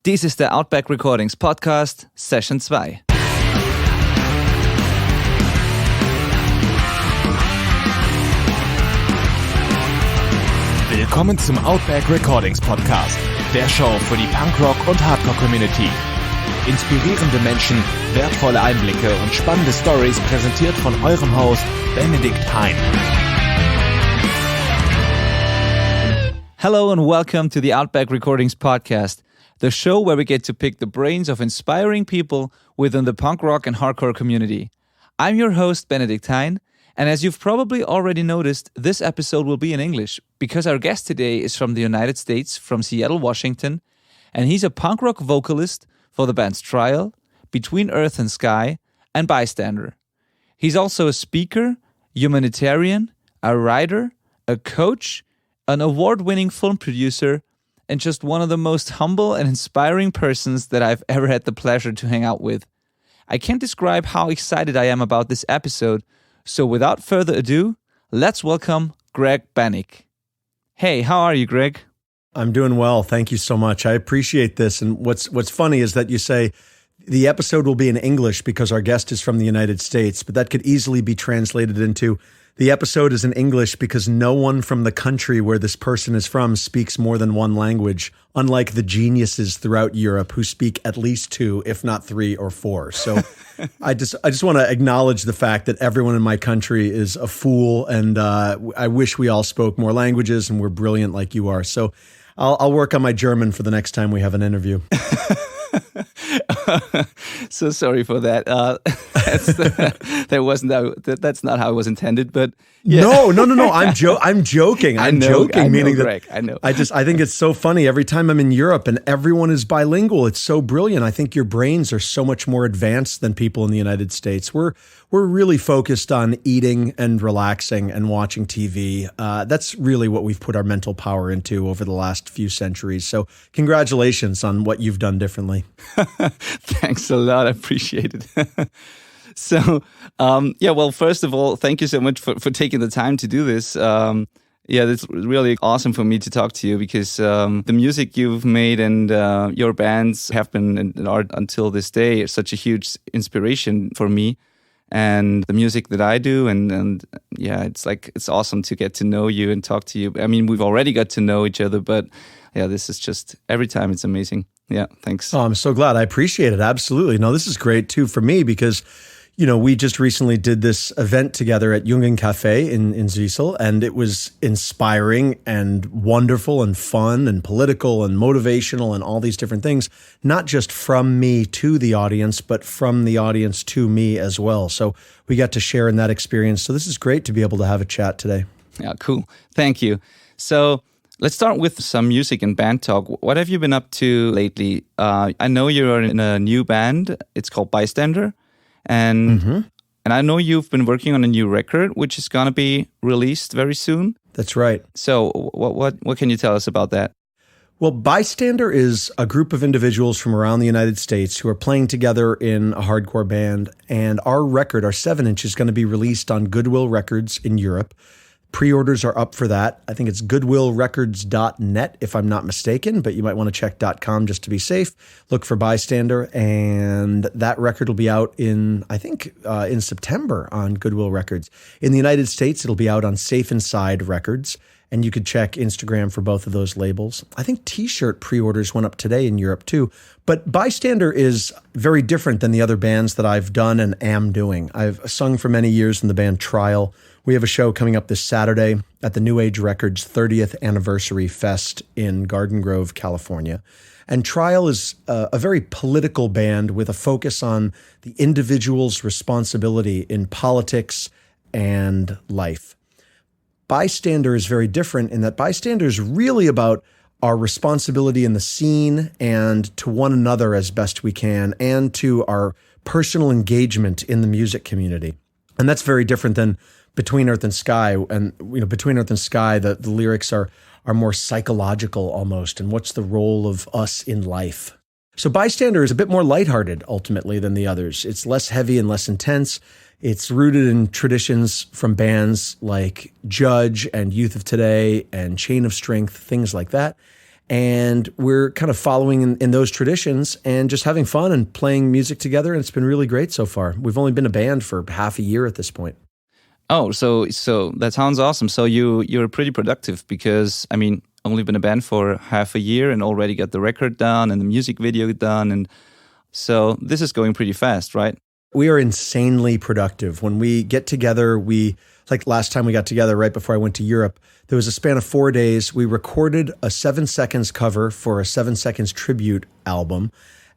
Dies ist der Outback Recordings Podcast, Session 2. Willkommen zum Outback Recordings Podcast, der Show für die Punkrock- und Hardcore-Community. Inspirierende Menschen, wertvolle Einblicke und spannende Stories präsentiert von eurem Host Benedikt Hain. Hello and welcome to the Outback Recordings Podcast, the show where we get to pick the brains of inspiring people within the punk rock and hardcore community. I'm your host, Benedikt Hain, and as you've probably already noticed, this episode will be in English because our guest today is from the United States, from Seattle, Washington, and he's a punk rock vocalist for the bands Trial, Between Earth and Sky, and Bystander. He's also a speaker, humanitarian, a writer, a coach, an award-winning film producer, and just one of the most humble and inspiring persons that I've ever had the pleasure to hang out with. I can't describe how excited I am about this episode, so without further ado, let's welcome Greg Bennick. Hey, how are you, Greg? I'm doing well. Thank you so much. I appreciate this. And what's funny is that you say the episode will be in English because our guest is from the United States, but that could easily be translated into the episode is in English because no one from the country where this person is from speaks more than one language, unlike the geniuses throughout Europe who speak at least two, if not three or four. So I just want to acknowledge the fact that everyone in my country is a fool, and I wish we all spoke more languages and were brilliant like you are. So I'll work on my German for the next time we have an interview. So sorry for that. That's not how it was intended. But yeah. No. I'm joking. I'm joking. Meaning Greg, that I know. I think it's so funny every time I'm in Europe and everyone is bilingual. It's so brilliant. I think your brains are so much more advanced than people in the United States. We're really focused on eating and relaxing and watching TV. That's really what we've put our mental power into over the last few centuries. So congratulations on what you've done differently. Thanks a lot. I appreciate it. So, well, first of all, thank you so much for taking the time to do this. It's really awesome for me to talk to you because the music you've made and your bands have been and are until this day such a huge inspiration for me. And the music that I do, and it's awesome to get to know you and talk to you. I mean, we've already got to know each other, but yeah, this is just, every time it's amazing. Yeah, thanks. Oh, I'm so glad. I appreciate it. Absolutely. No, this is great too for me because, we just recently did this event together at Jungen Cafe in Zwiesel, and it was inspiring and wonderful and fun and political and motivational and all these different things, not just from me to the audience, but from the audience to me as well. So we got to share in that experience. So this is great to be able to have a chat today. Yeah, cool. Thank you. So let's start with some music and band talk. What have you been up to lately? I know you're in a new band. It's called Bystander. And I know you've been working on a new record, which is going to be released very soon. That's right. So what can you tell us about that? Well, Bystander is a group of individuals from around the United States who are playing together in a hardcore band. And our record, our 7-inch, is going to be released on Goodwill Records in Europe. Pre-orders are up for that. I think it's goodwillrecords.net if I'm not mistaken, but you might want to check .com just to be safe. Look for Bystander, and that record will be out in September on Goodwill Records. In the United States, it'll be out on Safe Inside Records, and you could check Instagram for both of those labels. I think T-shirt pre-orders went up today in Europe too. But Bystander is very different than the other bands that I've done and am doing. I've sung for many years in the band Trial. We have a show coming up this Saturday at the New Age Records 30th Anniversary Fest in Garden Grove, California. And Trial is a very political band with a focus on the individual's responsibility in politics and life. Bystander is very different in that Bystander is really about our responsibility in the scene and to one another as best we can, and to our personal engagement in the music community. And that's very different than Between Earth and Sky. And Between Earth and Sky, the lyrics are more psychological almost, and what's the role of us in life. So Bystander is a bit more lighthearted ultimately than the others. It's less heavy and less intense. It's rooted in traditions from bands like Judge and Youth of Today and Chain of Strength, things like that. And we're kind of following in those traditions and just having fun and playing music together. And it's been really great so far. We've only been a band for half a year at this point. Oh, so that sounds awesome. So you're pretty productive because, I mean, only been a band for half a year and already got the record done and the music video done. And so this is going pretty fast, right? We are insanely productive. When we get together, like last time we got together right before I went to Europe, there was a span of 4 days. We recorded a 7 seconds cover for a 7 seconds tribute album.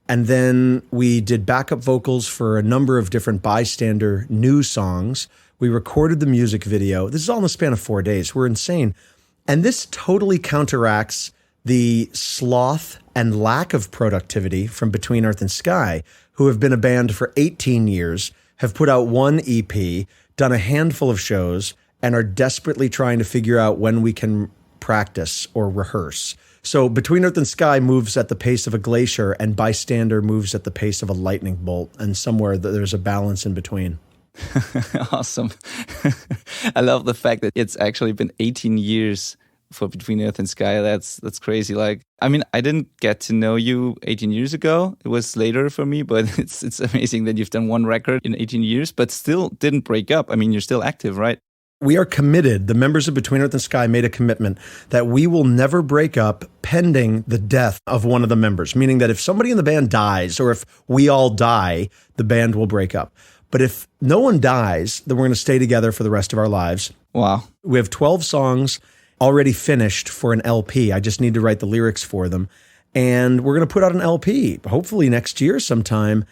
And then we did backup vocals for a number of different Bystander new songs. We recorded the music video. This is all in the span of 4 days. We're insane. And this totally counteracts the sloth and lack of productivity from Between Earth and Sky, who have been a band for 18 years, have put out one EP, done a handful of shows, and are desperately trying to figure out when we can practice or rehearse. So Between Earth and Sky moves at the pace of a glacier, and Bystander moves at the pace of a lightning bolt, and somewhere there's a balance in between. Awesome. I love the fact that it's actually been 18 years for Between Earth and Sky. That's crazy. Like, I mean, I didn't get to know you 18 years ago. It was later for me, but it's amazing that you've done one record in 18 years, but still didn't break up. I mean, you're still active, right? We are committed. The members of Between Earth and Sky made a commitment that we will never break up pending the death of one of the members, meaning that if somebody in the band dies or if we all die, the band will break up. But if no one dies, then we're going to stay together for the rest of our lives. Wow. We have 12 songs already finished for an LP. I just need to write the lyrics for them. And we're going to put out an LP, hopefully next year sometime.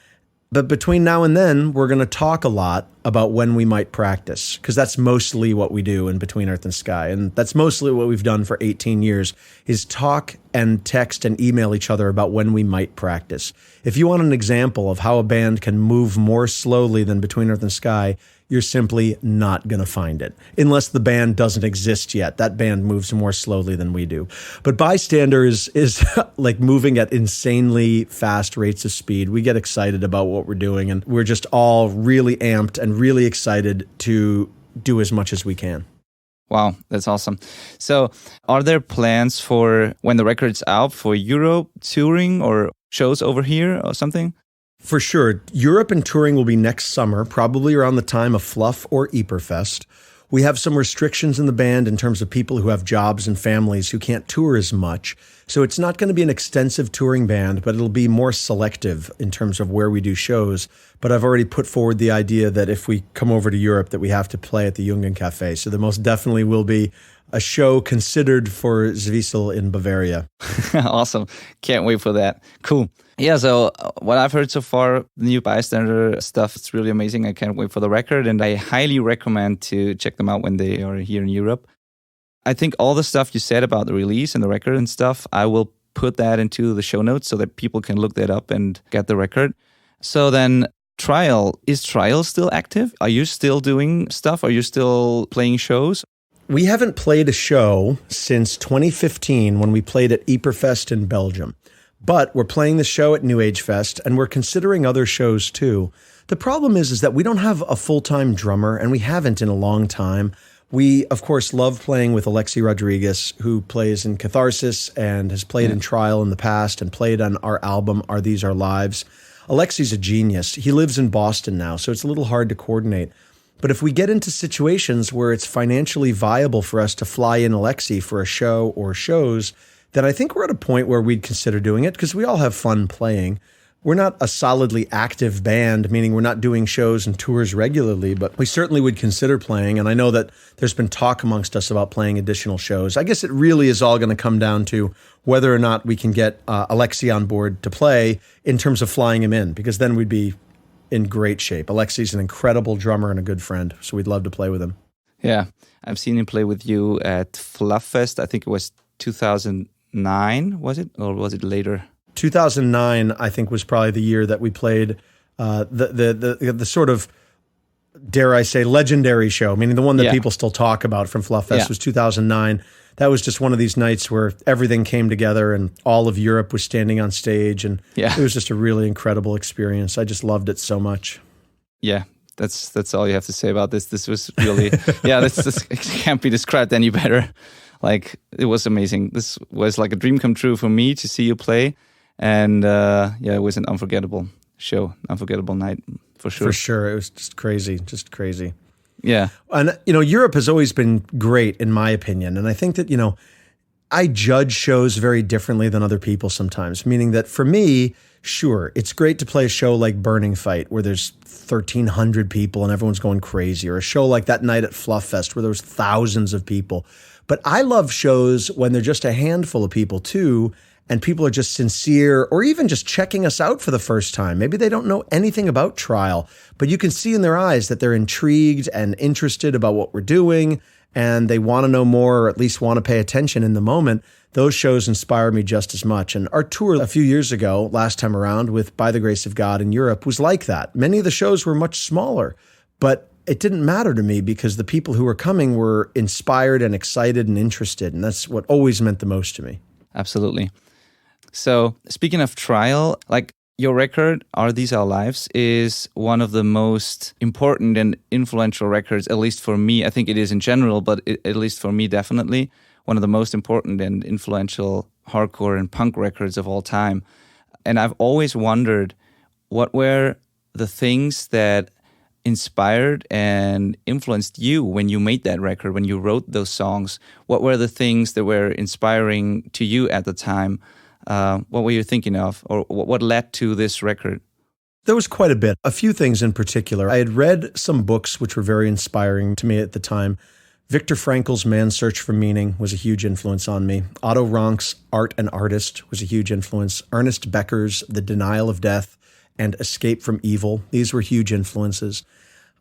But between now and then, we're going to talk a lot about when we might practice, because that's mostly what we do in Between Earth and Sky. And that's mostly what we've done for 18 years, is talk and text and email each other about when we might practice. If you want an example of how a band can move more slowly than Between Earth and Sky, you're simply not going to find it. Unless the band doesn't exist yet. That band moves more slowly than we do. But Bystander is like moving at insanely fast rates of speed. We get excited about what we're doing, and we're just all really amped and really excited to do as much as we can. Wow, that's awesome. So are there plans for when the record's out for Europe touring or shows over here or something? For sure. Europe and touring will be next summer, probably around the time of Fluff or Ypperfest. We have some restrictions in the band in terms of people who have jobs and families who can't tour as much. So it's not going to be an extensive touring band, but it'll be more selective in terms of where we do shows. But I've already put forward the idea that if we come over to Europe, that we have to play at the Jungen Café. So there most definitely will be a show considered for Zwiesel in Bavaria. Awesome. Can't wait for that. Cool. Yeah, so what I've heard so far, the new Bystander stuff, it's really amazing. I can't wait for the record, and I highly recommend to check them out when they are here in Europe. I think all the stuff you said about the release and the record and stuff, I will put that into the show notes so that people can look that up and get the record. So then, is Trial still active? Are you still doing stuff? Are you still playing shows? We haven't played a show since 2015 when we played at Ypperfest in Belgium. But we're playing the show at New Age Fest, and we're considering other shows too. The problem is that we don't have a full-time drummer, and we haven't in a long time. We, of course, love playing with Alexi Rodriguez, who plays in Catharsis and has played in Trial in the past and played on our album, Are These Our Lives? Alexi's a genius. He lives in Boston now, so it's a little hard to coordinate. But if we get into situations where it's financially viable for us to fly in Alexi for a show or shows, then I think we're at a point where we'd consider doing it, because we all have fun playing. We're not a solidly active band, meaning we're not doing shows and tours regularly, but we certainly would consider playing. And I know that there's been talk amongst us about playing additional shows. I guess it really is all going to come down to whether or not we can get Alexi on board to play in terms of flying him in, because then we'd be in great shape. Alexi's an incredible drummer and a good friend, so we'd love to play with him. Yeah, I've seen him play with you at Fluff Fest. I think it was 2009, was it? Or was it later? 2009, I think, was probably the year that we played the sort of, dare I say, legendary show, meaning the one that people still talk about from Fluff Fest was 2009. That was just one of these nights where everything came together and all of Europe was standing on stage, and it was just a really incredible experience. I just loved it so much. Yeah. That's all you have to say about this. This was really, this can't be described any better. Like, it was amazing. This was like a dream come true for me to see you play. And it was an unforgettable show, unforgettable night, for sure. For sure. It was just crazy. Yeah. And, Europe has always been great, in my opinion. And I think that, I judge shows very differently than other people sometimes, meaning that for me, sure, it's great to play a show like Burning Fight, where there's 1,300 people and everyone's going crazy, or a show like that night at Fluff Fest, where there was thousands of people. But I love shows when they're just a handful of people too, and people are just sincere, or even just checking us out for the first time. Maybe they don't know anything about Trial, but you can see in their eyes that they're intrigued and interested about what we're doing, and they want to know more, or at least want to pay attention in the moment. Those shows inspire me just as much. And our tour a few years ago, last time around, with By the Grace of God in Europe, was like that. Many of the shows were much smaller, but it didn't matter to me because the people who were coming were inspired and excited and interested. And that's what always meant the most to me. Absolutely. So speaking of Trial, like, your record, Are These Our Lives, is one of the most important and influential records, at least for me. I think it is in general, but at least for me, definitely one of the most important and influential hardcore and punk records of all time. And I've always wondered, what were the things that inspired and influenced you when you made that record, when you wrote those songs? What were the things that were inspiring to you at the time? What were you thinking of, or what led to this record? There was quite a bit. A few things in particular. I had read some books which were very inspiring to me at the time. Viktor Frankl's Man's Search for Meaning was a huge influence on me. Otto Rank's Art and Artist was a huge influence. Ernest Becker's The Denial of Death and Escape from Evil. These were huge influences.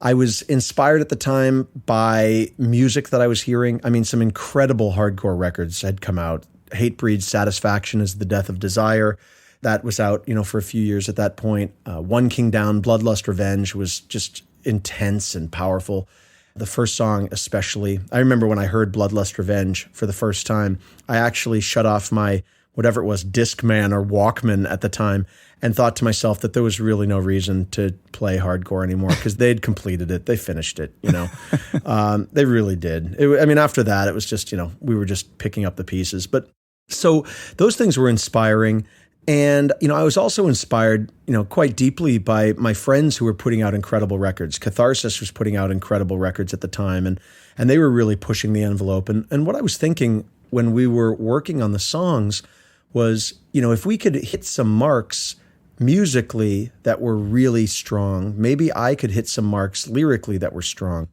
I was inspired at the time by music that I was hearing. I mean, some incredible hardcore records had come out. Hatebreed's Satisfaction is the Death of Desire. That was out, for a few years at that point. One King Down, Bloodlust Revenge was just intense and powerful. The first song especially. I remember when I heard Bloodlust Revenge for the first time, I actually shut off my, whatever it was, Discman or Walkman at the time, and thought to myself that there was really no reason to play hardcore anymore because they'd completed it. They finished it, They really did. After that, it was just, we were just picking up the pieces. But so those things were inspiring. And, I was also inspired, quite deeply by my friends who were putting out incredible records. Catharsis was putting out incredible records at the time, and they were really pushing the envelope. And what I was thinking when we were working on the songs was, if we could hit some marks musically that were really strong, maybe I could hit some marks lyrically that were strong.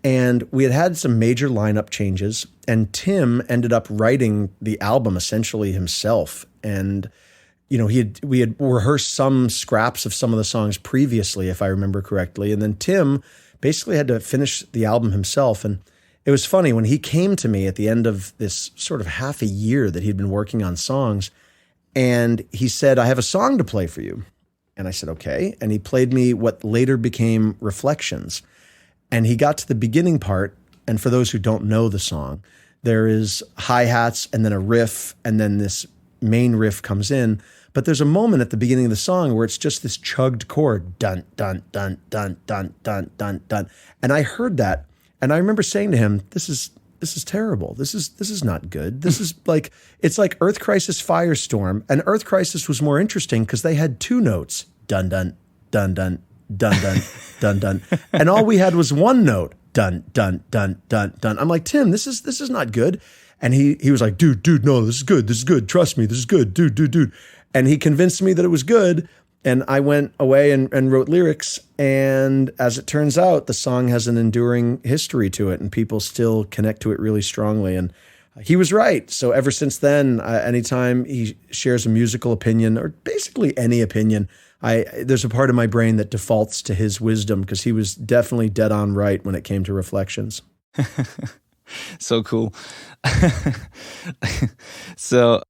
And we had some major lineup changes, and Tim ended up writing the album essentially himself. And we had rehearsed some scraps of some of the songs previously, if I remember correctly. And then Tim basically had to finish the album himself. And it was funny, when he came to me at the end of this sort of half a year that he'd been working on songs, and he said, "I have a song to play for you." And I said, "Okay." And he played me what later became Reflections. And he got to the beginning part, and for those who don't know the song, there is hi-hats and then a riff, and then this main riff comes in. But there's a moment at the beginning of the song where it's just this chugged chord, dun, dun, dun, dun, dun, dun, dun, dun. And I heard that, and I remember saying to him, this is terrible. This is not good. This is like, it's like Earth Crisis Firestorm, and Earth Crisis was more interesting because they had two notes, dun, dun, dun, dun, dun, dun, dun, dun. And all we had was one note, dun, dun, dun, dun, dun. I'm like, "Tim, this is not good." And he was like, dude, no, this is good. Trust me, this is good, dude. And he convinced me that it was good. And I went away and wrote lyrics. And as it turns out, the song has an enduring history to it, and people still connect to it really strongly. And he was right. So ever since then, anytime he shares a musical opinion, or basically any opinion, there's a part of my brain that defaults to his wisdom, because he was definitely dead on right when it came to Reflections. So cool. So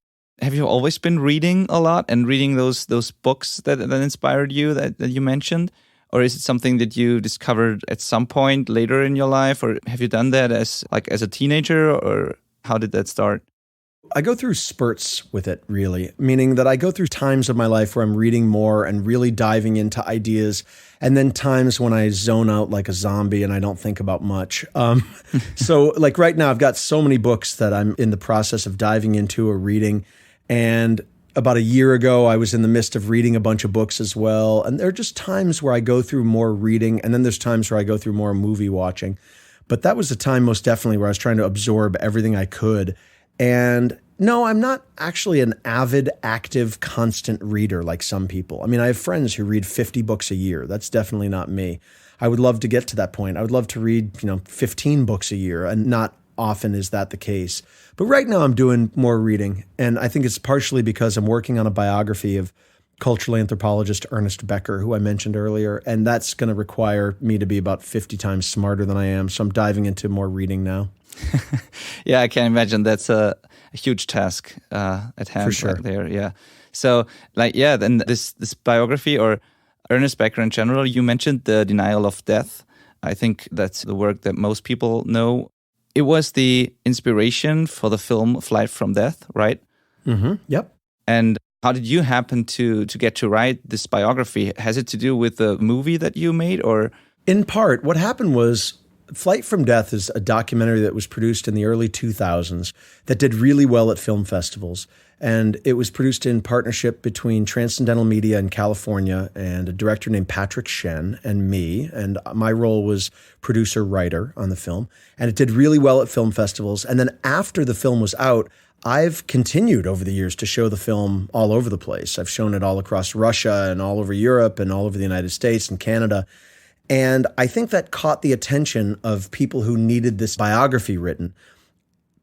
have you always been reading a lot and reading those books that inspired you that you mentioned? Or is it something that you discovered at some point later in your life? Or have you done that as a teenager? Or how did that start? I go through spurts with it, really, meaning that I go through times of my life where I'm reading more and really diving into ideas, and then times when I zone out like a zombie and I don't think about much. So like right now, I've got so many books that I'm in the process of diving into or reading. And about a year ago, I was in the midst of reading a bunch of books as well. And there are just times where I go through more reading, and then there's times where I go through more movie watching. But that was a time most definitely where I was trying to absorb everything I could. And no, I'm not actually an avid, active, constant reader like some people. I mean, I have friends who read 50 books a year. That's definitely not me. I would love to get to that point. I would love to read, 15 books a year, and not often is that the case. But right now I'm doing more reading, and I think it's partially because I'm working on a biography of cultural anthropologist Ernest Becker, who I mentioned earlier, and that's going to require me to be about 50 times smarter than I am. So I'm diving into more reading now. Yeah, I can imagine that's a huge task at hand. For sure. Right there. Yeah. So then this biography, or Ernest Becker in general, you mentioned The Denial of Death. I think that's the work that most people know. It was the inspiration for the film Flight from Death, right? Mm-hmm. Yep. And how did you happen to get to write this biography? Has it to do with the movie that you made, or? In part, what happened was Flight from Death is a documentary that was produced in the early 2000s that did really well at film festivals. And it was produced in partnership between Transcendental Media in California and a director named Patrick Shen and me. And my role was producer-writer on the film. And it did really well at film festivals. And then after the film was out, I've continued over the years to show the film all over the place. I've shown it all across Russia and all over Europe and all over the United States and Canada. And I think that caught the attention of people who needed this biography written,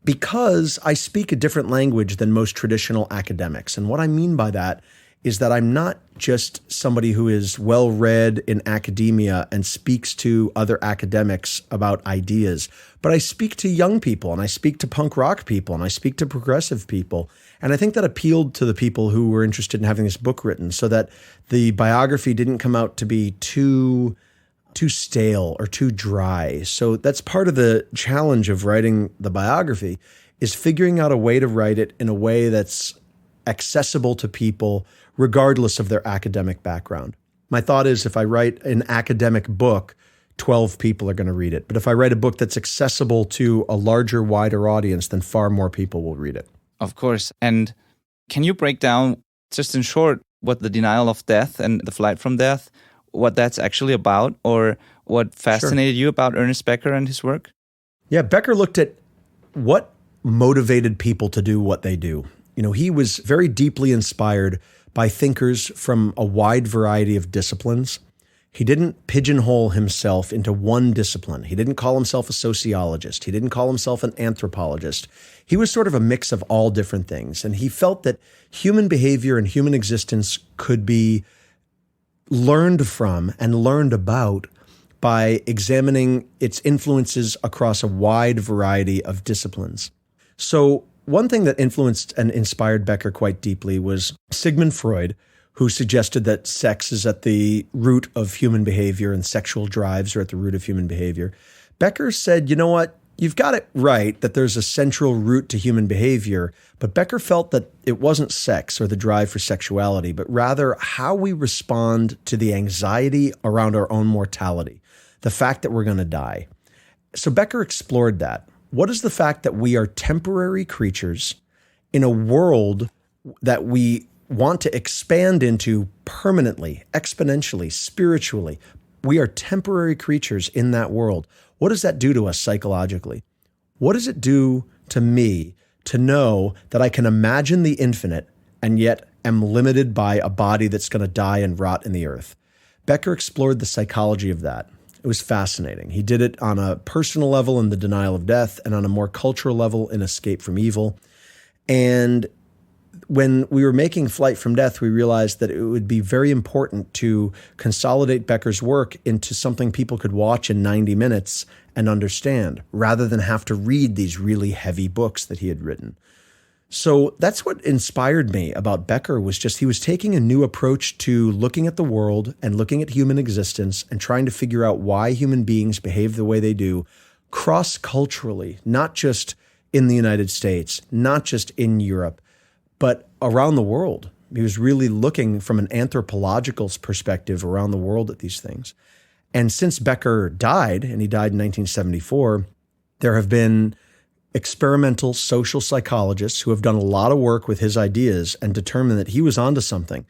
because I speak a different language than most traditional academics. And what I mean by that is that I'm not just somebody who is well-read in academia and speaks to other academics about ideas, but I speak to young people, and I speak to punk rock people, and I speak to progressive people. And I think that appealed to the people who were interested in having this book written, so that the biography didn't come out to be too stale or too dry. So that's part of the challenge of writing the biography, is figuring out a way to write it in a way that's accessible to people regardless of their academic background. My thought is, if I write an academic book, 12 people are going to read it. But if I write a book that's accessible to a larger, wider audience, then far more people will read it. Of course. And can you break down, just in short, what The Denial of Death and The Flight from Death, what that's actually about, or what fascinated you about Ernest Becker and his work? Yeah, Becker looked at what motivated people to do what they do. He was very deeply inspired by thinkers from a wide variety of disciplines. He didn't pigeonhole himself into one discipline. He didn't call himself a sociologist. He didn't call himself an anthropologist. He was sort of a mix of all different things. And he felt that human behavior and human existence could be learned from and learned about by examining its influences across a wide variety of disciplines. So one thing that influenced and inspired Becker quite deeply was Sigmund Freud, who suggested that sex is at the root of human behavior and sexual drives are at the root of human behavior. Becker said, you know what? You've got it right that there's a central root to human behavior, but Becker felt that it wasn't sex or the drive for sexuality, but rather how we respond to the anxiety around our own mortality, the fact that we're going to die. So Becker explored that. What is the fact that we are temporary creatures in a world that we want to expand into permanently, exponentially, spiritually? We are temporary creatures in that world. What does that do to us psychologically? What does it do to me to know that I can imagine the infinite and yet am limited by a body that's going to die and rot in the earth? Becker explored the psychology of that. It was fascinating. He did it on a personal level in The Denial of Death and on a more cultural level in Escape from Evil. And when we were making Flight from Death, we realized that it would be very important to consolidate Becker's work into something people could watch in 90 minutes and understand, rather than have to read these really heavy books that he had written. So that's what inspired me about Becker, was just he was taking a new approach to looking at the world and looking at human existence and trying to figure out why human beings behave the way they do cross-culturally, not just in the United States, not just in Europe, but around the world. He was really looking from an anthropological perspective around the world at these things. And since Becker died, and he died in 1974, there have been experimental social psychologists who have done a lot of work with his ideas and determined that he was onto something,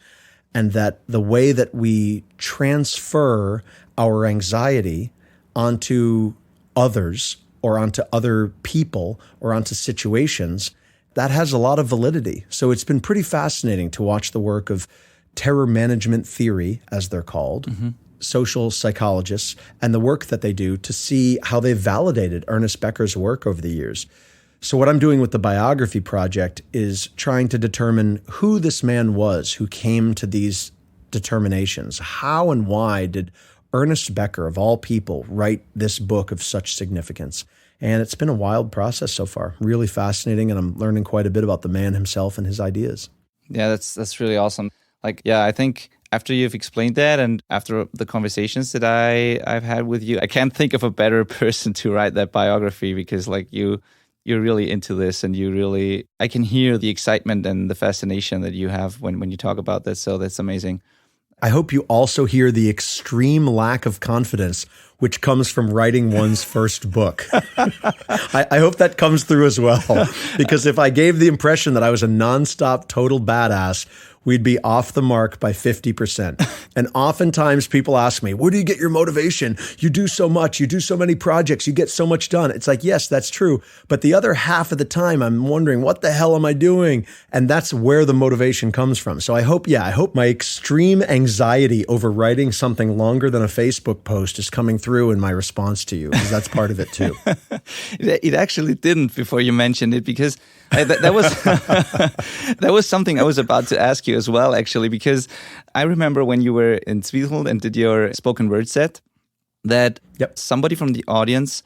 and that the way that we transfer our anxiety onto others or onto other people or onto situations, that has a lot of validity. So it's been pretty fascinating to watch the work of terror management theory, as they're called, social psychologists, and the work that they do to see how they've validated Ernest Becker's work over the years. So what I'm doing with the biography project is trying to determine who this man was who came to these determinations. How and why did Ernest Becker, of all people, write this book of such significance? And it's been a wild process so far, really fascinating, and I'm learning quite a bit about the man himself and his ideas. Yeah, that's really awesome. I think after you've explained that and after the conversations that I've had with you, I can't think of a better person to write that biography, because you're really into this, and I can hear the excitement and the fascination that you have when you talk about this. So that's amazing. I hope you also hear the extreme lack of confidence which comes from writing one's first book. I hope that comes through as well, because if I gave the impression that I was a nonstop total badass, we'd be off the mark by 50%. And oftentimes people ask me, where do you get your motivation? You do so much, you do so many projects, you get so much done. It's like, yes, that's true. But the other half of the time, I'm wondering, what the hell am I doing? And that's where the motivation comes from. So I hope my extreme anxiety over writing something longer than a Facebook post is coming through in my response to you, because that's part of it too. It actually didn't before you mentioned it, because that was that was something I was about to ask you as well, actually, because I remember when you were in Zwiesel and did your spoken word set, that somebody from the audience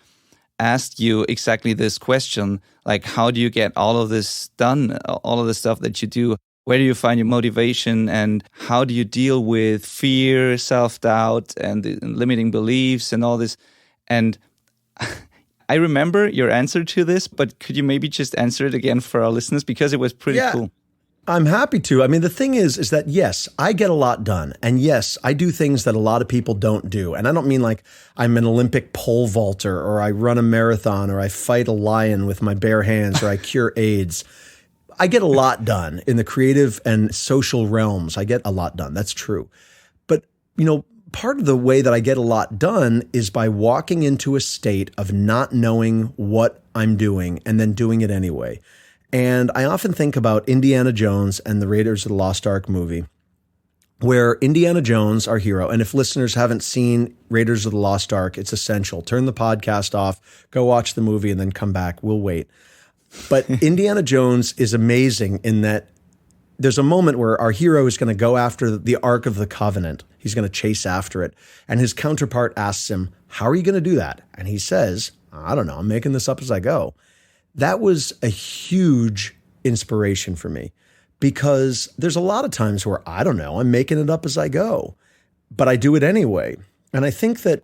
asked you exactly this question, like, how do you get all of this done, all of the stuff that you do? Where do you find your motivation, and how do you deal with fear, self-doubt, and the limiting beliefs and all this? And I remember your answer to this, but could you maybe just answer it again for our listeners? Because it was pretty cool. I'm happy to. I mean, the thing is that, yes, I get a lot done. And yes, I do things that a lot of people don't do. And I don't mean like I'm an Olympic pole vaulter, or I run a marathon, or I fight a lion with my bare hands, or I cure AIDS. I get a lot done in the creative and social realms. I get a lot done. That's true. But, part of the way that I get a lot done is by walking into a state of not knowing what I'm doing and then doing it anyway. And I often think about Indiana Jones and the Raiders of the Lost Ark movie, where Indiana Jones, our hero, and if listeners haven't seen Raiders of the Lost Ark, it's essential. Turn the podcast off, go watch the movie, and then come back. We'll wait. But Indiana Jones is amazing in that there's a moment where our hero is going to go after the Ark of the Covenant. He's going to chase after it. And his counterpart asks him, how are you going to do that? And he says, I don't know, I'm making this up as I go. That was a huge inspiration for me, because there's a lot of times where, I don't know, I'm making it up as I go, but I do it anyway. And I think that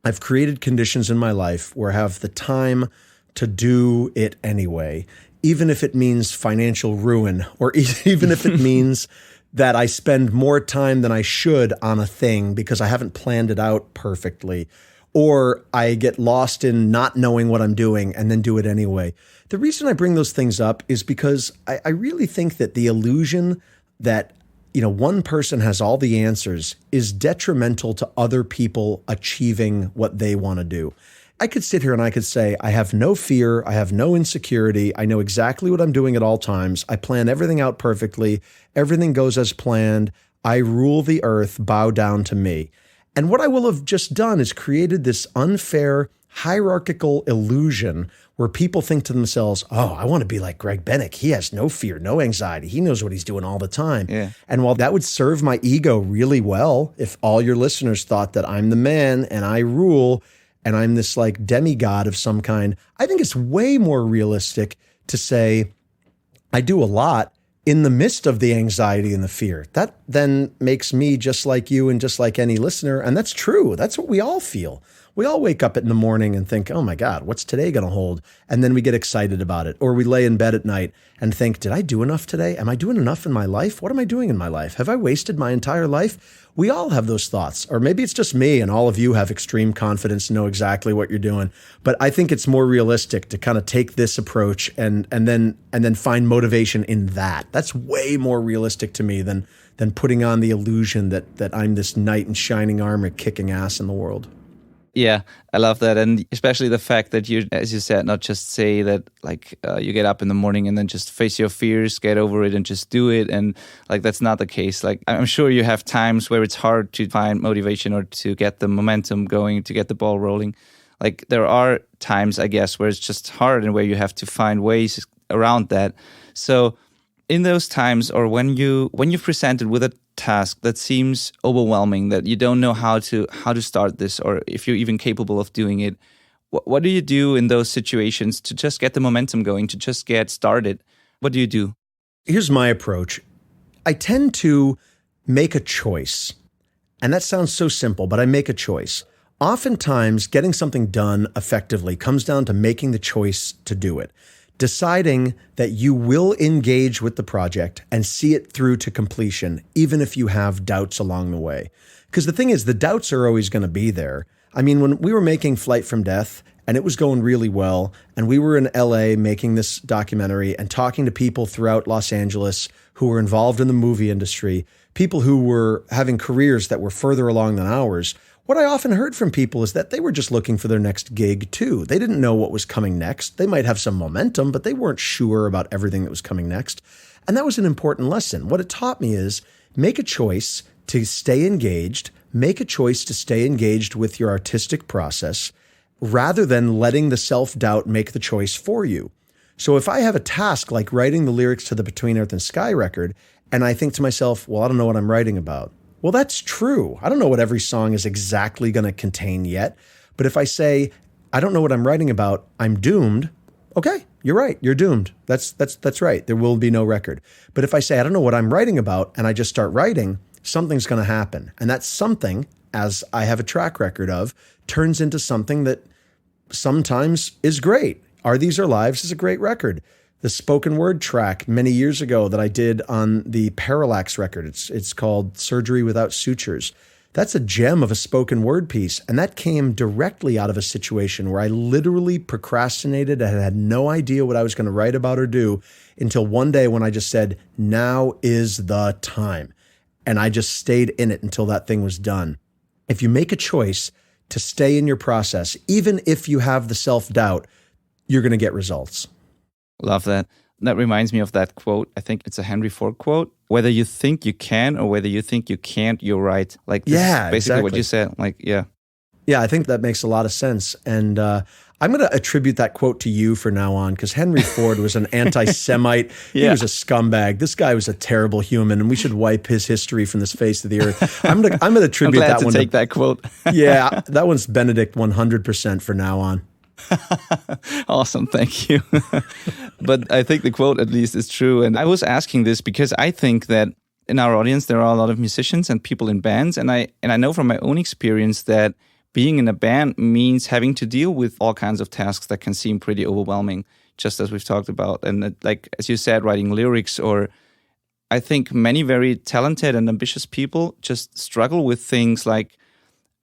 I've created conditions in my life where I have the time to do it anyway, even if it means financial ruin, or even if it means that I spend more time than I should on a thing because I haven't planned it out perfectly, or I get lost in not knowing what I'm doing and then do it anyway. The reason I bring those things up is because I really think that the illusion that, one person has all the answers is detrimental to other people achieving what they want to do. I could sit here and I could say, I have no fear, I have no insecurity, I know exactly what I'm doing at all times, I plan everything out perfectly, everything goes as planned, I rule the earth, bow down to me. And what I will have just done is created this unfair hierarchical illusion where people think to themselves, oh, I want to be like Greg Bennick. He has no fear, no anxiety. He knows what he's doing all the time. Yeah. And while that would serve my ego really well, if all your listeners thought that I'm the man and I rule and I'm this like demigod of some kind, I think it's way more realistic to say I do a lot in the midst of the anxiety and the fear. That then makes me just like you and just like any listener. And that's true. That's what we all feel. We all wake up in the morning and think, oh my God, what's today going to hold? And then we get excited about it. Or we lay in bed at night and think, did I do enough today? Am I doing enough in my life? What am I doing in my life? Have I wasted my entire life? We all have those thoughts. Or maybe it's just me and all of you have extreme confidence and know exactly what you're doing. But I think it's more realistic to kind of take this approach and then find motivation in that. That's way more realistic to me than putting on the illusion that I'm this knight in shining armor kicking ass in the world. Yeah, I love that. And especially the fact that you, as you said, not just say that you get up in the morning and then just face your fears, get over it and just do it. And that's not the case. I'm sure you have times where it's hard to find motivation or to get the momentum going, to get the ball rolling. There are times, I guess, where it's just hard and where you have to find ways around that. So in those times, or when you're presented with a task that seems overwhelming, that you don't know how to start this, or if you're even capable of doing it, what do you do in those situations to just get the momentum going, to just get started? What do you do? Here's my approach. I tend to make a choice. And that sounds so simple, but I make a choice. Oftentimes, getting something done effectively comes down to making the choice to do it. Deciding that you will engage with the project and see it through to completion, even if you have doubts along the way. Because the thing is, the doubts are always going to be there. I mean, when we were making Flight from Death, and it was going really well, and we were in LA making this documentary and talking to people throughout Los Angeles who were involved in the movie industry, people who were having careers that were further along than ours, what I often heard from people is that they were just looking for their next gig too. They didn't know what was coming next. They might have some momentum, but they weren't sure about everything that was coming next. And that was an important lesson. What it taught me is make a choice to stay engaged, make a choice to stay engaged with your artistic process, rather than letting the self-doubt make the choice for you. So if I have a task like writing the lyrics to the Between Earth and Sky record, and I think to myself, well, I don't know what I'm writing about. Well, that's true. I don't know what every song is exactly going to contain yet. But if I say, I don't know what I'm writing about, I'm doomed. Okay, you're right. You're doomed. That's right. There will be no record. But if I say, I don't know what I'm writing about, and I just start writing, something's going to happen. And that something, as I have a track record of, turns into something that sometimes is great. Are These Our Lives is a great record. The spoken word track many years ago that I did on the Parallax record, it's called Surgery Without Sutures. That's a gem of a spoken word piece. And that came directly out of a situation where I literally procrastinated and had no idea what I was going to write about or do until one day when I just said, now is the time. And I just stayed in it until that thing was done. If you make a choice to stay in your process, even if you have the self-doubt, you're going to get results. Love that. That reminds me of that quote. I think it's a Henry Ford quote. Whether you think you can or whether you think you can't, you're right. This is basically exactly what you said. Yeah, I think that makes a lot of sense. And I'm going to attribute that quote to you from now on, because Henry Ford was an anti-Semite. He was a scumbag. This guy was a terrible human, and we should wipe his history from this face of the earth. I'm going to attribute I'm glad that one to take that quote. Yeah, that one's Benedikt 100% for now on. Awesome, thank you. But I think the quote at least is true. And I was asking this because I think that in our audience there are a lot of musicians and people in bands, and I know from my own experience that being in a band means having to deal with all kinds of tasks that can seem pretty overwhelming, just as we've talked about. And as you said, writing lyrics, or I think many very talented and ambitious people just struggle with things like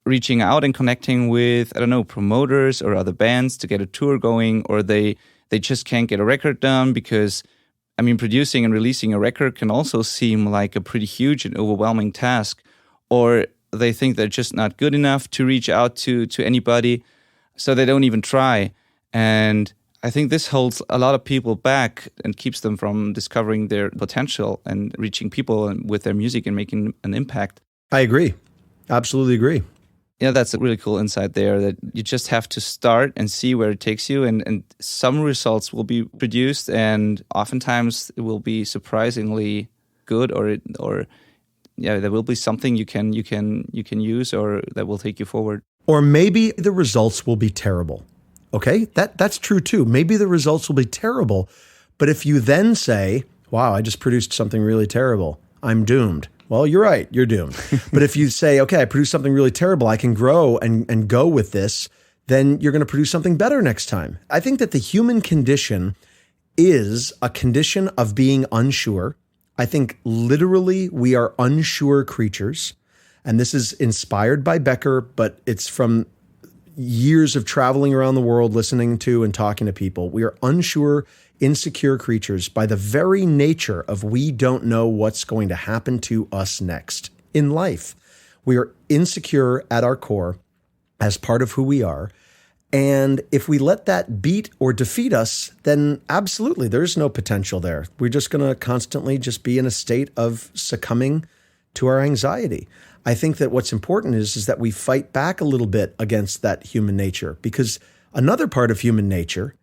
reaching out and connecting with, promoters or other bands to get a tour going, or they just can't get a record done because, producing and releasing a record can also seem like a pretty huge and overwhelming task, or they think they're just not good enough to reach out to anybody, so they don't even try. And I think this holds a lot of people back and keeps them from discovering their potential and reaching people with their music and making an impact. I agree. Absolutely agree. Yeah, that's a really cool insight there, that you just have to start and see where it takes you, and some results will be produced, and oftentimes it will be surprisingly good, or there will be something you can use, or that will take you forward. Or maybe the results will be terrible. Okay? That's true too. Maybe the results will be terrible, but if you then say, wow, I just produced something really terrible, I'm doomed. well, you're right, you're doomed. But if you say, okay, I produced something really terrible, I can grow and go with this, then you're going to produce something better next time. I think that the human condition is a condition of being unsure. I think literally we are unsure creatures. And this is inspired by Becker, but it's from years of traveling around the world, listening to and talking to people. We are unsure, insecure creatures by the very nature of we don't know what's going to happen to us next in life. We are insecure at our core as part of who we are. And if we let that beat or defeat us, then absolutely, there's no potential there. We're just going to constantly just be in a state of succumbing to our anxiety. I think that what's important is that we fight back a little bit against that human nature, because another part of human nature,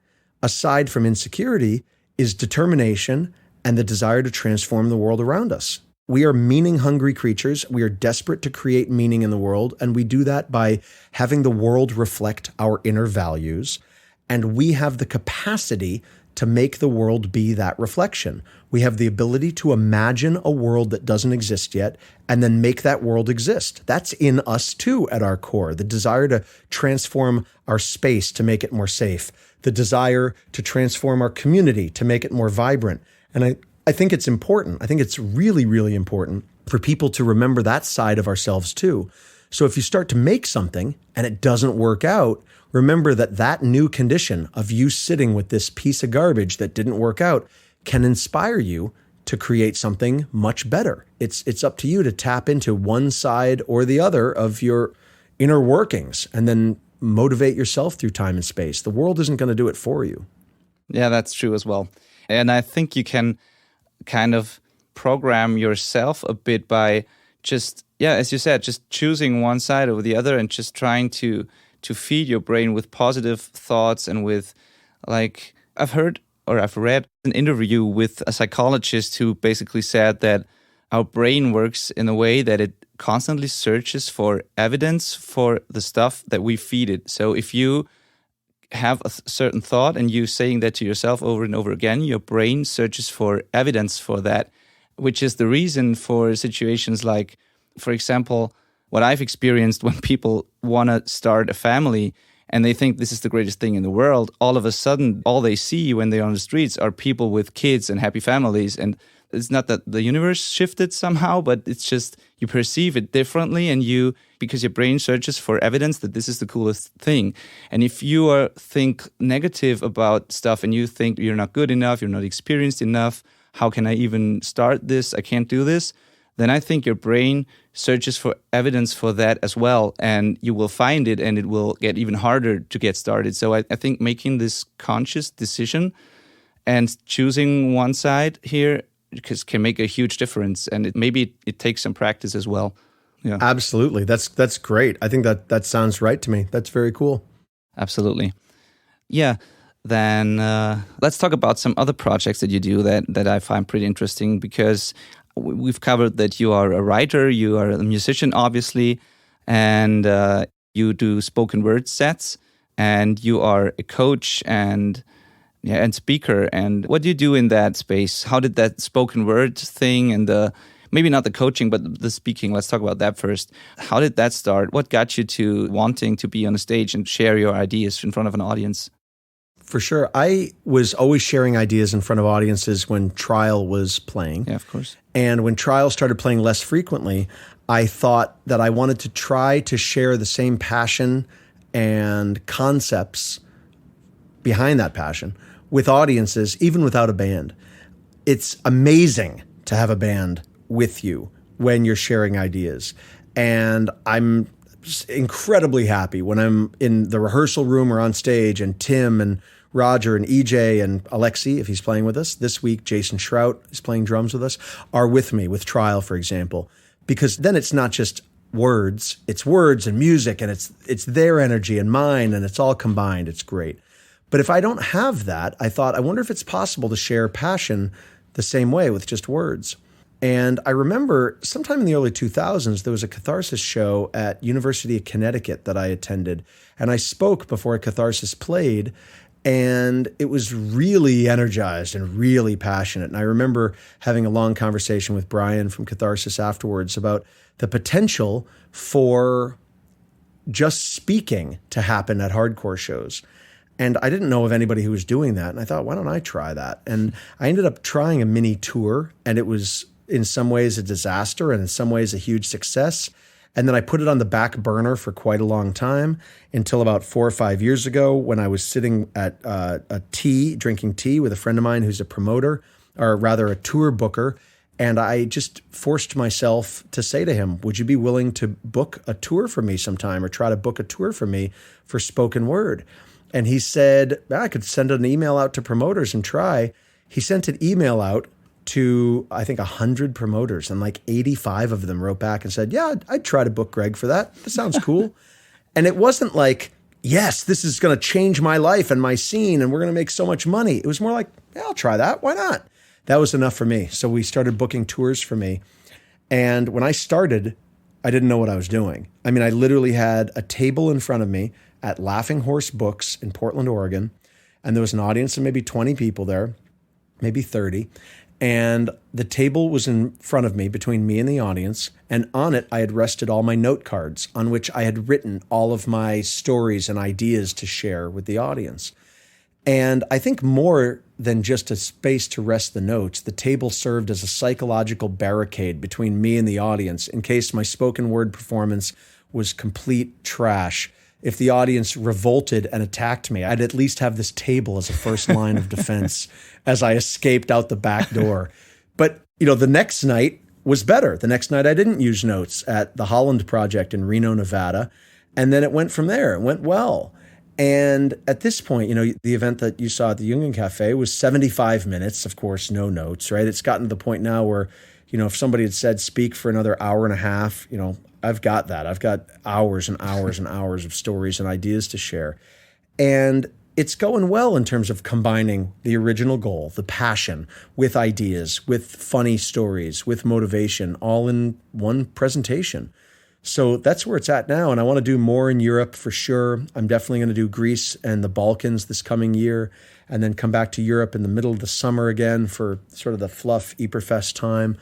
aside from insecurity, is determination and the desire to transform the world around us. We are meaning-hungry creatures. We are desperate to create meaning in the world, and we do that by having the world reflect our inner values. And we have the capacity to make the world be that reflection. We have the ability to imagine a world that doesn't exist yet and then make that world exist. That's in us too at our core. The desire to transform our space to make it more safe. The desire to transform our community to make it more vibrant. And I think it's important. I think it's really, really important for people to remember that side of ourselves too. So if you start to make something and it doesn't work out, remember that that new condition of you sitting with this piece of garbage that didn't work out can inspire you to create something much better. It's up to you to tap into one side or the other of your inner workings and then motivate yourself through time and space. The world isn't going to do it for you. Yeah, that's true as well. And I think you can kind of program yourself a bit by just, as you said, just choosing one side over the other and just trying to feed your brain with positive thoughts and with, like, I've read an interview with a psychologist who basically said that our brain works in a way that it constantly searches for evidence for the stuff that we feed it. So if you have a certain thought and you saying that to yourself over and over again, your brain searches for evidence for that, which is the reason for situations like, for example, what I've experienced when people want to start a family and they think this is the greatest thing in the world. All of a sudden, all they see when they're on the streets are people with kids and happy families. And it's not that the universe shifted somehow, but it's just you perceive it differently, and because your brain searches for evidence that this is the coolest thing. And if you think negative about stuff and you think you're not good enough, you're not experienced enough, how can I even start this? I can't do this. Then I think your brain searches for evidence for that as well, and you will find it, and it will get even harder to get started. So I think making this conscious decision and choosing one side here can make a huge difference, and maybe it takes some practice as well. Yeah, absolutely. That's great. I think that sounds right to me. That's very cool. Absolutely. Yeah. Then let's talk about some other projects that you do that I find pretty interesting, because we've covered that you are a writer, you are a musician, obviously, and you do spoken word sets, and you are a coach and speaker. And what do you do in that space? How did that spoken word thing and maybe not the coaching, but the speaking, let's talk about that first. How did that start? What got you to wanting to be on a stage and share your ideas in front of an audience? For sure. I was always sharing ideas in front of audiences when Trial was playing. Yeah, of course. And when Trial started playing less frequently, I thought that I wanted to try to share the same passion and concepts behind that passion with audiences, even without a band. It's amazing to have a band with you when you're sharing ideas. And I'm incredibly happy when I'm in the rehearsal room or on stage and Tim and Roger and EJ and Alexi, if he's playing with us. This week, Jason Shrout is playing drums with us, are with me with Trial, for example. Because then it's not just words, it's words and music, and it's their energy and mine, and it's all combined. It's great. But if I don't have that, I thought, I wonder if it's possible to share passion the same way with just words. And I remember sometime in the early 2000s, there was a Catharsis show at University of Connecticut that I attended. And I spoke before Catharsis played. And it was really energized and really passionate. And I remember having a long conversation with Brian from Catharsis afterwards about the potential for just speaking to happen at hardcore shows. And I didn't know of anybody who was doing that. And I thought, why don't I try that? And I ended up trying a mini tour, and it was in some ways a disaster and in some ways a huge success. And then I put it on the back burner for quite a long time until about 4 or 5 years ago when I was sitting at drinking tea with a friend of mine who's a promoter, or rather a tour booker. And I just forced myself to say to him, would you be willing to book a tour for me sometime, or try to book a tour for me for spoken word? And he said, I could send an email out to promoters and try. He sent an email out to, I think, 100 promoters, and like 85 of them wrote back and said, yeah, I'd try to book Greg for that. That sounds cool. And it wasn't like, yes, this is going to change my life and my scene, and we're going to make so much money. It was more like, yeah, I'll try that. Why not? That was enough for me. So we started booking tours for me. And when I started, I didn't know what I was doing. I mean, I literally had a table in front of me at Laughing Horse Books in Portland, Oregon. And there was an audience of maybe 20 people there, maybe 30. And the table was in front of me, between me and the audience. And on it, I had rested all my note cards on which I had written all of my stories and ideas to share with the audience. And I think more than just a space to rest the notes, the table served as a psychological barricade between me and the audience in case my spoken word performance was complete trash. If the audience revolted and attacked me, I'd at least have this table as a first line of defense as I escaped out the back door. But, the next night was better. The next night I didn't use notes at the Holland Project in Reno, Nevada. And then it went from there. It went well. And at this point, the event that you saw at the Union Cafe was 75 minutes, of course, no notes, right? It's gotten to the point now where, if somebody had said speak for another hour and a half, I've got that. I've got hours and hours and hours of stories and ideas to share. And it's going well in terms of combining the original goal, the passion, with ideas, with funny stories, with motivation, all in one presentation. So that's where it's at now. And I want to do more in Europe for sure. I'm definitely going to do Greece and the Balkans this coming year, and then come back to Europe in the middle of the summer again for sort of the fluff Yperfest time.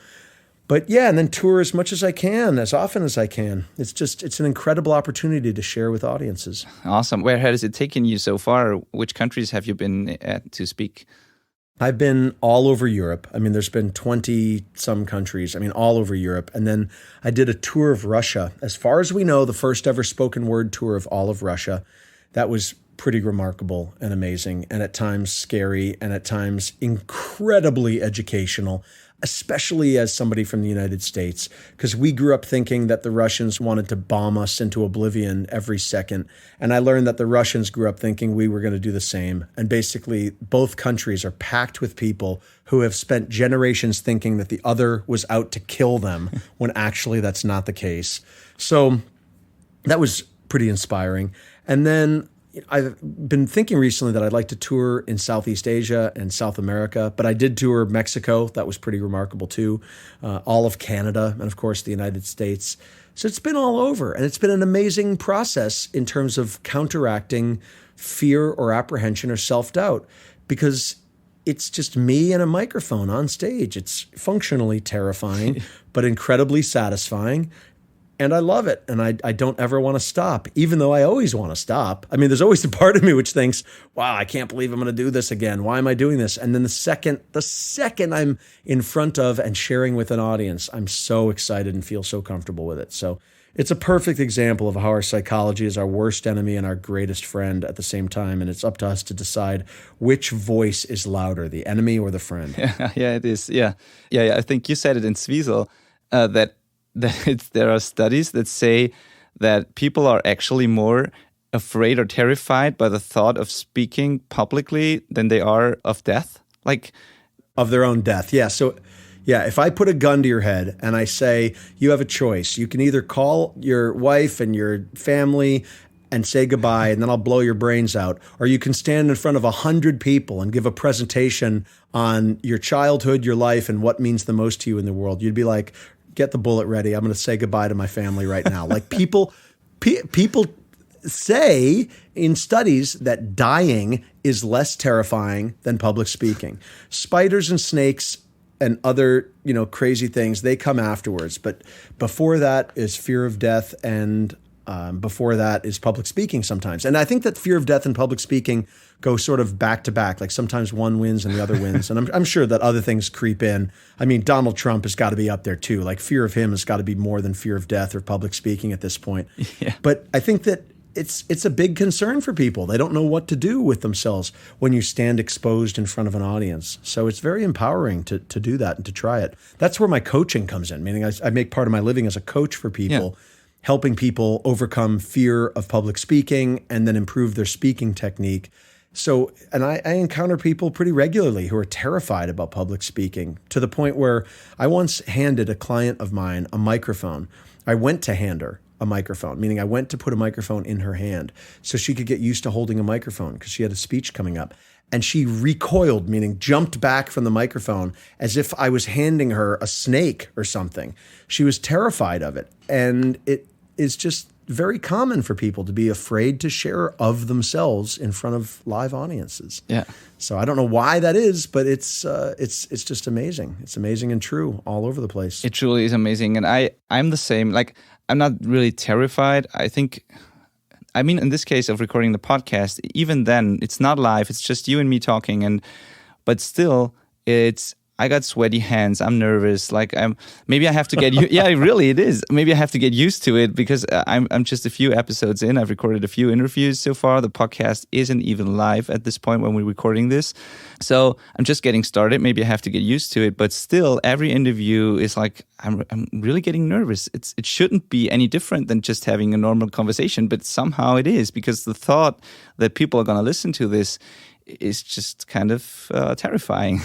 But yeah, and then tour as much as I can, as often as I can. It's an incredible opportunity to share with audiences. Awesome. Where has it taken you so far? Which countries have you been at to speak? I've been all over Europe. I mean, there's been 20 some countries. I mean, all over Europe. And then I did a tour of Russia. As far as we know, the first ever spoken word tour of all of Russia. That was pretty remarkable and amazing, and at times scary, and at times incredibly educational, especially as somebody from the United States, because we grew up thinking that the Russians wanted to bomb us into oblivion every second. And I learned that the Russians grew up thinking we were going to do the same. And basically, both countries are packed with people who have spent generations thinking that the other was out to kill them, when actually that's not the case. So that was pretty inspiring. And then I've been thinking recently that I'd like to tour in Southeast Asia and South America, but I did tour Mexico. That was pretty remarkable too. All of Canada, and of course the United States. So it's been all over, and it's been an amazing process in terms of counteracting fear or apprehension or self-doubt, because it's just me and a microphone on stage. It's functionally terrifying, but incredibly satisfying. And I love it. And I don't ever want to stop, even though I always want to stop. I mean, there's always a part of me which thinks, wow, I can't believe I'm going to do this again. Why am I doing this? And then the second I'm in front of and sharing with an audience, I'm so excited and feel so comfortable with it. So it's a perfect example of how our psychology is our worst enemy and our greatest friend at the same time. And it's up to us to decide which voice is louder, the enemy or the friend. Yeah, it is. Yeah. I think you said it in Zwiesel, that there are studies that say that people are actually more afraid or terrified by the thought of speaking publicly than they are of death, like of their own death. Yeah. So, yeah, if I put a gun to your head and I say, you have a choice, you can either call your wife and your family and say goodbye, and then I'll blow your brains out, or you can stand in front of 100 people and give a presentation on your childhood, your life, and what means the most to you in the world. You'd be like, get the bullet ready. I'm going to say goodbye to my family right now. Like people say in studies that dying is less terrifying than public speaking. Spiders and snakes and other, crazy things, they come afterwards. But before that is fear of death, and before that is public speaking sometimes. And I think that fear of death and public speaking go sort of back to back. Like sometimes one wins and the other wins. And I'm sure that other things creep in. I mean, Donald Trump has got to be up there too. Like fear of him has got to be more than fear of death or public speaking at this point. Yeah. But I think that it's a big concern for people. They don't know what to do with themselves when you stand exposed in front of an audience. So it's very empowering to do that and to try it. That's where my coaching comes in, meaning I make part of my living as a coach for people, helping people overcome fear of public speaking and then improve their speaking technique. So, and I encounter people pretty regularly who are terrified about public speaking, to the point where I once handed a client of mine a microphone. I went to hand her a microphone, meaning I went to put a microphone in her hand so she could get used to holding a microphone because she had a speech coming up. And she recoiled, meaning jumped back from the microphone as if I was handing her a snake or something. She was terrified of it. And it is just very common for people to be afraid to share of themselves in front of live audiences. Yeah. So I don't know why that is, but it's just amazing. It's amazing and true all over the place. It truly is amazing. And I'm the same. Like, I'm not really terrified. I mean, in this case of recording the podcast, even then, it's not live. It's just you and me talking. But still, I got sweaty hands. I'm nervous. Like maybe I have to get yeah, really, it is. Maybe I have to get used to it because I'm just a few episodes in. I've recorded a few interviews so far. The podcast isn't even live at this point when we're recording this. So I'm just getting started. Maybe I have to get used to it. But still, every interview is like, I'm really getting nervous. It shouldn't be any different than just having a normal conversation. But somehow it is, because the thought that people are going to listen to this is just kind of terrifying.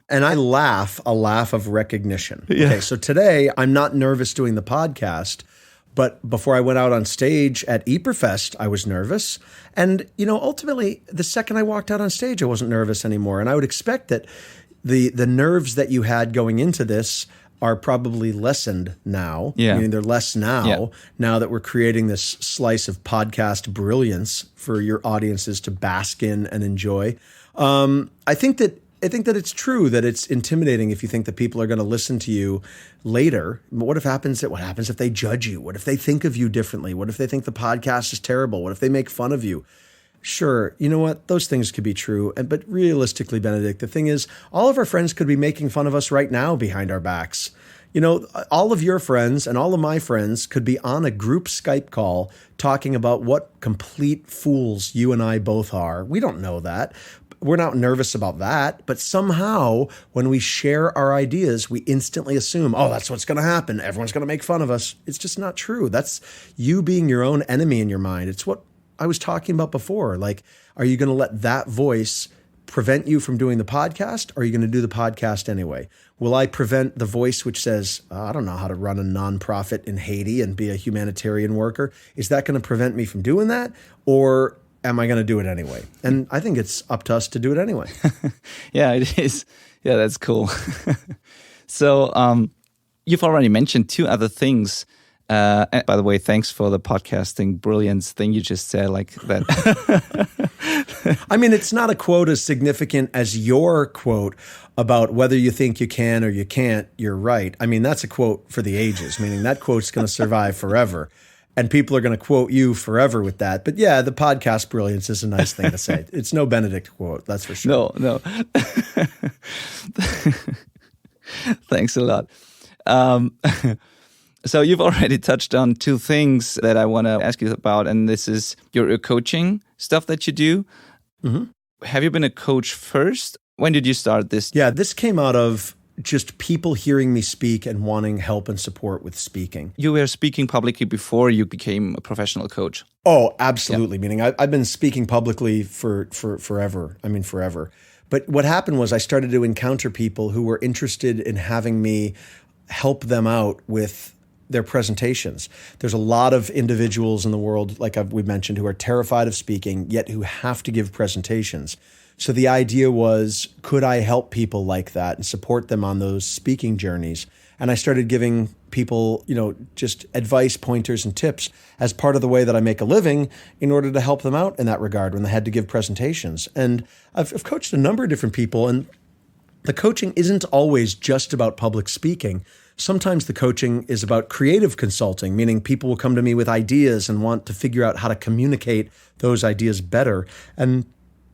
And I laugh a laugh of recognition. Yeah. Okay, so today I'm not nervous doing the podcast, but before I went out on stage at Eperfest, I was nervous. And, ultimately, the second I walked out on stage, I wasn't nervous anymore. And I would expect that the nerves that you had going into this are probably lessened now. Yeah. Meaning they're less now, now that we're creating this slice of podcast brilliance for your audiences to bask in and enjoy. I think that it's true that it's intimidating if you think that people are going to listen to you later. But what happens if they judge you? What if they think of you differently? What if they think the podcast is terrible? What if they make fun of you? Sure, you know what? Those things could be true. But realistically, Benedikt, the thing is, all of our friends could be making fun of us right now behind our backs. All of your friends and all of my friends could be on a group Skype call talking about what complete fools you and I both are. We don't know that. We're not nervous about that, but somehow when we share our ideas, we instantly assume, oh, that's what's going to happen. Everyone's going to make fun of us. It's just not true. That's you being your own enemy in your mind. It's what I was talking about before. Like, are you going to let that voice prevent you from doing the podcast, or are you going to do the podcast anyway? Will I prevent the voice which says, I don't know how to run a nonprofit in Haiti and be a humanitarian worker? Is that going to prevent me from doing that? Or am I going to do it anyway? And I think it's up to us to do it anyway. Yeah, it is. Yeah, that's cool. So you've already mentioned two other things. And by the way, thanks for the podcasting brilliance thing you just said, like that. I mean, it's not a quote as significant as your quote about whether you think you can or you can't, you're right. I mean, that's a quote for the ages, meaning that quote's going to survive forever. And people are going to quote you forever with that. But yeah, the podcast brilliance is a nice thing to say. It's no Benedikt quote, that's for sure. No. Thanks a lot. So you've already touched on two things that I want to ask you about, and this is your coaching stuff that you do. Mm-hmm. Have you been a coach first? When did you start this? Yeah, this came out of just people hearing me speak and wanting help and support with speaking. You were speaking publicly before you became a professional coach. Oh, absolutely. Yeah. Meaning I've been speaking publicly for forever. I mean, forever. But what happened was I started to encounter people who were interested in having me help them out with their presentations. There's a lot of individuals in the world, like we mentioned, who are terrified of speaking, yet who have to give presentations. So the idea was, could I help people like that and support them on those speaking journeys? And I started giving people, just advice, pointers, and tips as part of the way that I make a living in order to help them out in that regard when they had to give presentations. And I've coached a number of different people, and the coaching isn't always just about public speaking. Sometimes the coaching is about creative consulting, meaning people will come to me with ideas and want to figure out how to communicate those ideas better. And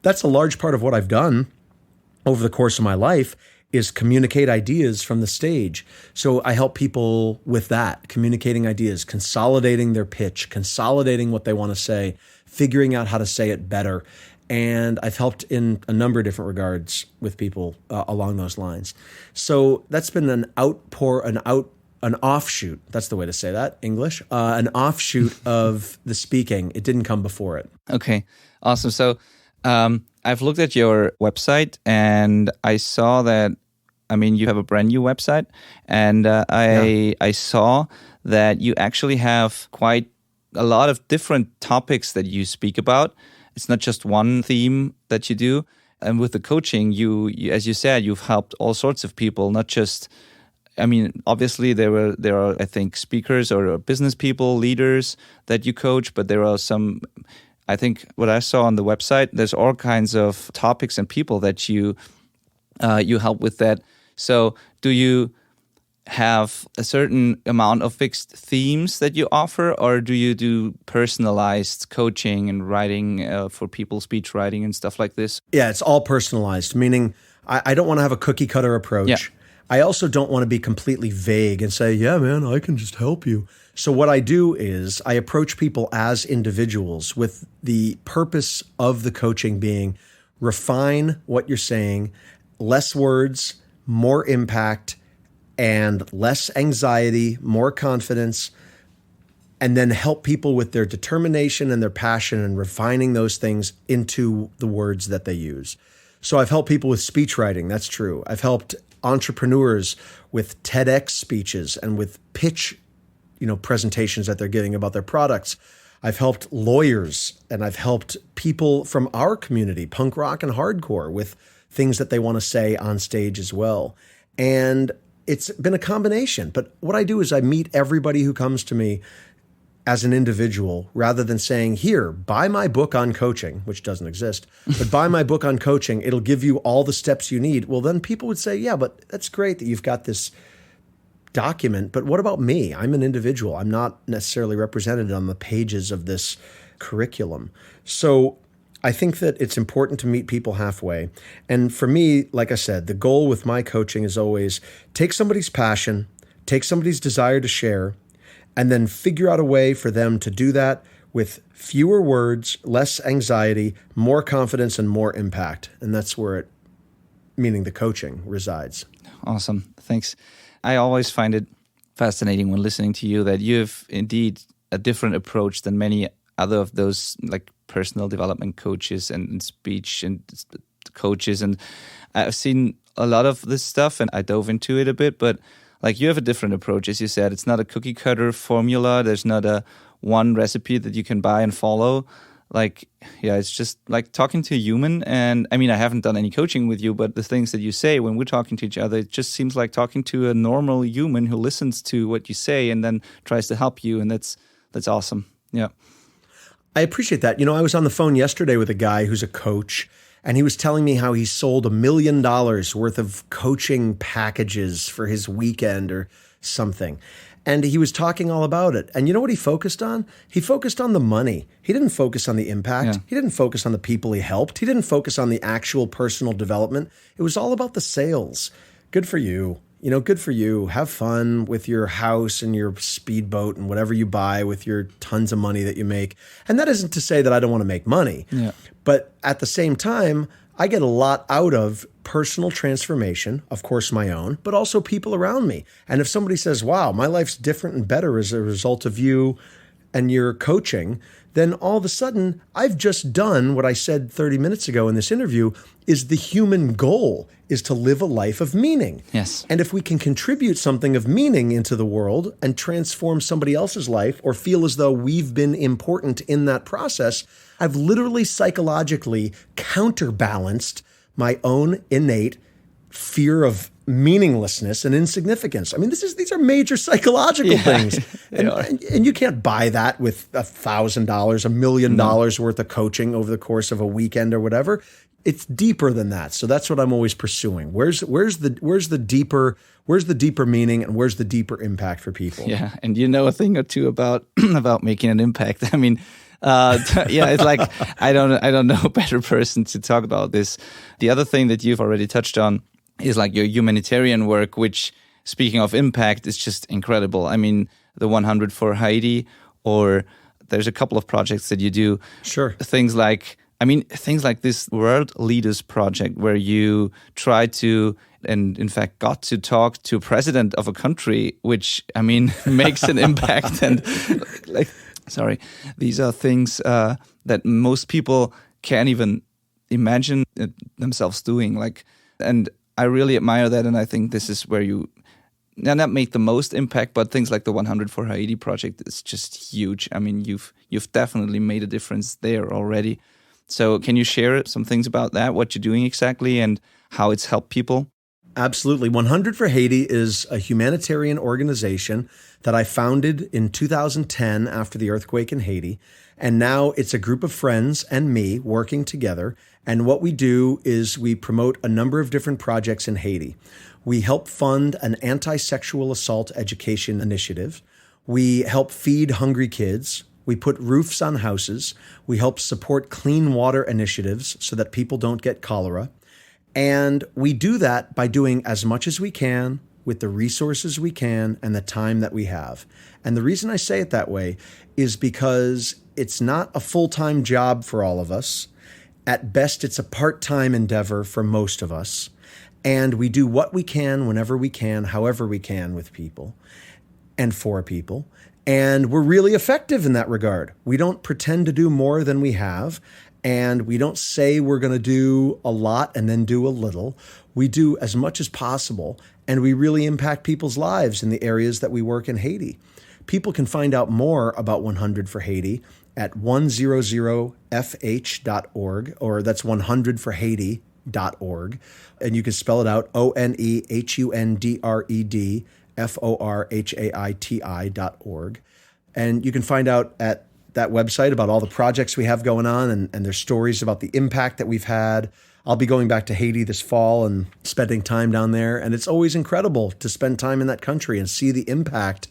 that's a large part of what I've done over the course of my life, is communicate ideas from the stage. So I help people with that, communicating ideas, consolidating their pitch, consolidating what they want to say, figuring out how to say it better. And I've helped in a number of different regards with people along those lines. So that's been an offshoot. That's the way to say that, English. An offshoot of the speaking. It didn't come before it. Okay, awesome. So I've looked at your website and I saw that, you have a brand new website, and I saw that you actually have quite a lot of different topics that you speak about. It's not just one theme that you do. And with the coaching, you as you said, you've helped all sorts of people, not just, obviously there are, I think, speakers or business people, leaders that you coach, but there are some, I think what I saw on the website, there's all kinds of topics and people that you help with that. So do you have a certain amount of fixed themes that you offer, or do you do personalized coaching and writing for people, speech writing and stuff like this? Yeah, it's all personalized, meaning I don't want to have a cookie cutter approach. Yeah. I also don't want to be completely vague and say, yeah, man, I can just help you. So what I do is I approach people as individuals with the purpose of the coaching being refine what you're saying, less words, more impact, and less anxiety, more confidence, and then help people with their determination and their passion and refining those things into the words that they use. So I've helped people with speech writing. That's true. I've helped entrepreneurs with TEDx speeches and with pitch, presentations that they're giving about their products. I've helped lawyers, and I've helped people from our community, punk rock and hardcore, with things that they want to say on stage as well. And it's been a combination. But what I do is I meet everybody who comes to me as an individual, rather than saying, here, buy my book on coaching, which doesn't exist, but buy my book on coaching. It'll give you all the steps you need. Well, then people would say, yeah, but that's great that you've got this document, but what about me? I'm an individual. I'm not necessarily represented on the pages of this curriculum. So I think that it's important to meet people halfway. And for me, like I said, the goal with my coaching is always take somebody's passion, take somebody's desire to share, and then figure out a way for them to do that with fewer words, less anxiety, more confidence, and more impact. And that's where meaning the coaching, resides. Awesome. Thanks. I always find it fascinating when listening to you that you have indeed a different approach than many other of those like personal development coaches and speech and coaches. And I've seen a lot of this stuff and I dove into it a bit, but like you have a different approach. As you said, it's not a cookie cutter formula. There's not a one recipe that you can buy and follow. Like, yeah, it's just like talking to a human. And I haven't done any coaching with you, but the things that you say when we're talking to each other, it just seems like talking to a normal human who listens to what you say and then tries to help you. And that's awesome. Yeah. I appreciate that. I was on the phone yesterday with a guy who's a coach, and he was telling me how he sold $1 million worth of coaching packages for his weekend or something. And he was talking all about it. And you know what he focused on? He focused on the money. He didn't focus on the impact. Yeah. He didn't focus on the people he helped. He didn't focus on the actual personal development. It was all about the sales. Good for you. Good for you. Have fun with your house and your speedboat and whatever you buy with your tons of money that you make. And that isn't to say that I don't want to make money. Yeah. But at the same time, I get a lot out of personal transformation, of course my own, but also people around me. And if somebody says, wow, my life's different and better as a result of you and you're coaching, then all of a sudden, I've just done what I said 30 minutes ago in this interview, is the human goal is to live a life of meaning. Yes. And if we can contribute something of meaning into the world and transform somebody else's life or feel as though we've been important in that process, I've literally psychologically counterbalanced my own innate fear of meaninglessness and insignificance. I mean, these are major psychological things. And you can't buy that with $1,000, $1 million worth of coaching over the course of a weekend or whatever. It's deeper than that. So that's what I'm always pursuing. Where's the deeper meaning and where's the deeper impact for people? Yeah, and you know a thing or two about making an impact. I mean, it's like I don't know a better person to talk about this. The other thing that you've already touched on is like your humanitarian work, which, speaking of impact, is just incredible. I mean, the 100 for Haiti, or there's a couple of projects that you do. Sure. Things like this World Leaders Project, where you try to, and in fact got to talk to a president of a country, which, I mean, makes an impact. And these are things that most people can't even imagine themselves doing. And I really admire that, and I think this is where you not make the most impact, but things like the 100 for Haiti project is just huge. I mean, you've definitely made a difference there already. So can you share some things about that, what you're doing exactly, and how it's helped people? Absolutely. 100 for Haiti is a humanitarian organization that I founded in 2010 after the earthquake in Haiti. And now it's a group of friends and me working together. And what we do is we promote a number of different projects in Haiti. We help fund an anti-sexual assault education initiative. We help feed hungry kids. We put roofs on houses. We help support clean water initiatives so that people don't get cholera. And we do that by doing as much as we can with the resources we can and the time that we have. And the reason I say it that way is because it's not a full-time job for all of us. At best, it's a part-time endeavor for most of us. And we do what we can, whenever we can, however we can with people and for people. And we're really effective in that regard. We don't pretend to do more than we have. And we don't say we're going to do a lot and then do a little. We do as much as possible. And we really impact people's lives in the areas that we work in Haiti. People can find out more about 100 for Haiti at 100fh.org, or that's 100forhaiti.org. And you can spell it out, ONEHUNDREDFORHAITI.org. And you can find out at that website about all the projects we have going on, and there's stories about the impact that we've had. I'll be going back to Haiti this fall and spending time down there. And it's always incredible to spend time in that country and see the impact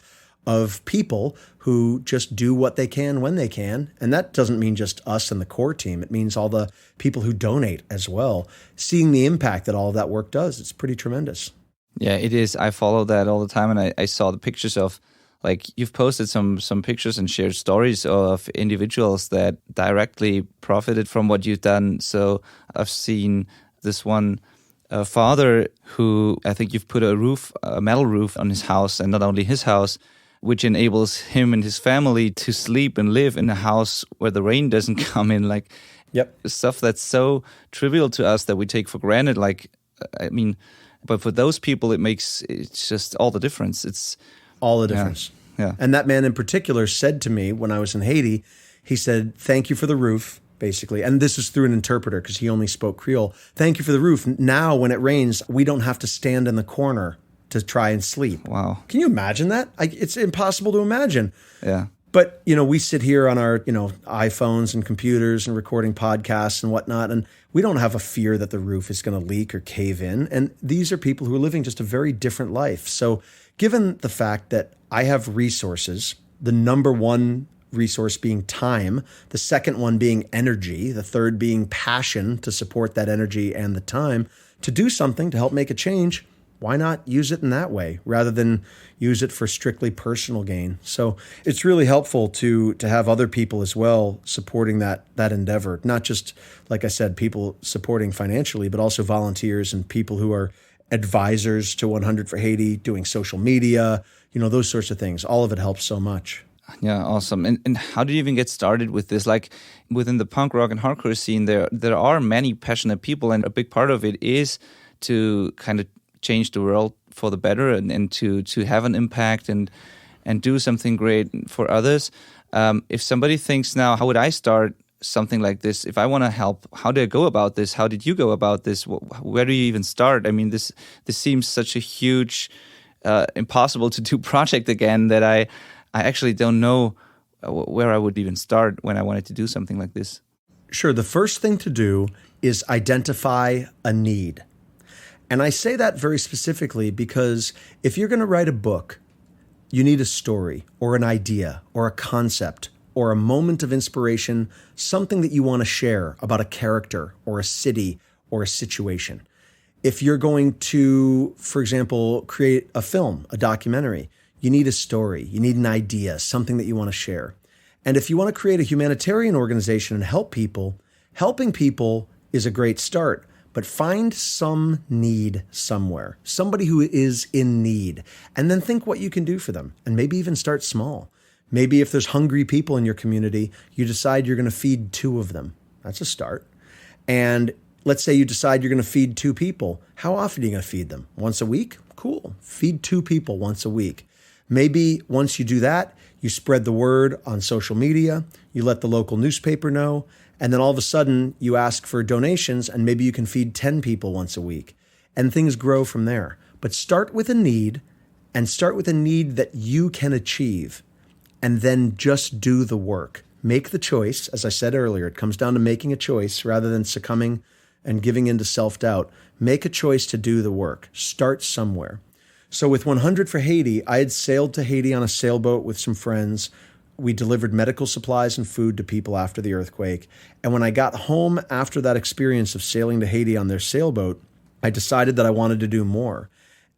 of people who just do what they can when they can. And that doesn't mean just us and the core team. It means all the people who donate as well. Seeing the impact that all of that work does, it's pretty tremendous. Yeah, it is. I follow that all the time, and I saw the pictures of, like, you've posted some pictures and shared stories of individuals that directly profited from what you've done. So I've seen this one father who, I think you've put a metal roof on his house, and not only his house, which enables him and his family to sleep and live in a house where the rain doesn't come in. Like, stuff that's so trivial to us that we take for granted. Like, I mean, but for those people, it's just all the difference. It's all the difference. Yeah. And that man in particular said to me when I was in Haiti, he said, "Thank you for the roof," basically. And this is through an interpreter because he only spoke Creole. "Thank you for the roof. Now, when it rains, we don't have to stand in the corner to try and sleep." Wow. Can you imagine that? It's impossible to imagine. Yeah. But, we sit here on our, iPhones and computers and recording podcasts and whatnot, and we don't have a fear that the roof is going to leak or cave in. And these are people who are living just a very different life. So given the fact that I have resources, the number one resource being time, the second one being energy, the third being passion to support that energy and the time, to do something to help make a change, why not use it in that way rather than use it for strictly personal gain? So it's really helpful to have other people as well supporting that endeavor, not just, like I said, people supporting financially, but also volunteers and people who are advisors to 100 for Haiti, doing social media, those sorts of things. All of it helps so much. Yeah, awesome. And how did you even get started with this? Like within the punk rock and hardcore scene, there are many passionate people, and a big part of it is to kind of change the world for the better and to have an impact and do something great for others. If somebody thinks now, how would I start something like this? If I want to help, how do I go about this? How did you go about this? Where do you even start? I mean, this seems such a huge, impossible to do project again that I actually don't know where I would even start when I wanted to do something like this. Sure. The first thing to do is identify a need. And I say that very specifically because if you're going to write a book, you need a story or an idea or a concept or a moment of inspiration, something that you want to share about a character or a city or a situation. If you're going to, for example, create a film, a documentary, you need a story, you need an idea, something that you want to share. And if you want to create a humanitarian organization and help people, helping people is a great start. But find some need somewhere, somebody who is in need, and then think what you can do for them. And maybe even start small. Maybe if there's hungry people in your community, you decide you're going to feed 2 of them. That's a start. And let's say you decide you're going to feed 2 people. How often are you going to feed them? Once a week? Cool. Feed 2 people once a week. Maybe once you do that, you spread the word on social media, you let the local newspaper know, and then all of a sudden you ask for donations and maybe you can feed 10 people once a week. And things grow from there. But start with a need, and start with a need that you can achieve, and then just do the work. Make the choice. As I said earlier, it comes down to making a choice rather than succumbing and giving in to self-doubt. Make a choice to do the work. Start somewhere. So with 100 for Haiti, I had sailed to Haiti on a sailboat with some friends. We delivered medical supplies and food to people after the earthquake. And when I got home after that experience of sailing to Haiti on their sailboat, I decided that I wanted to do more.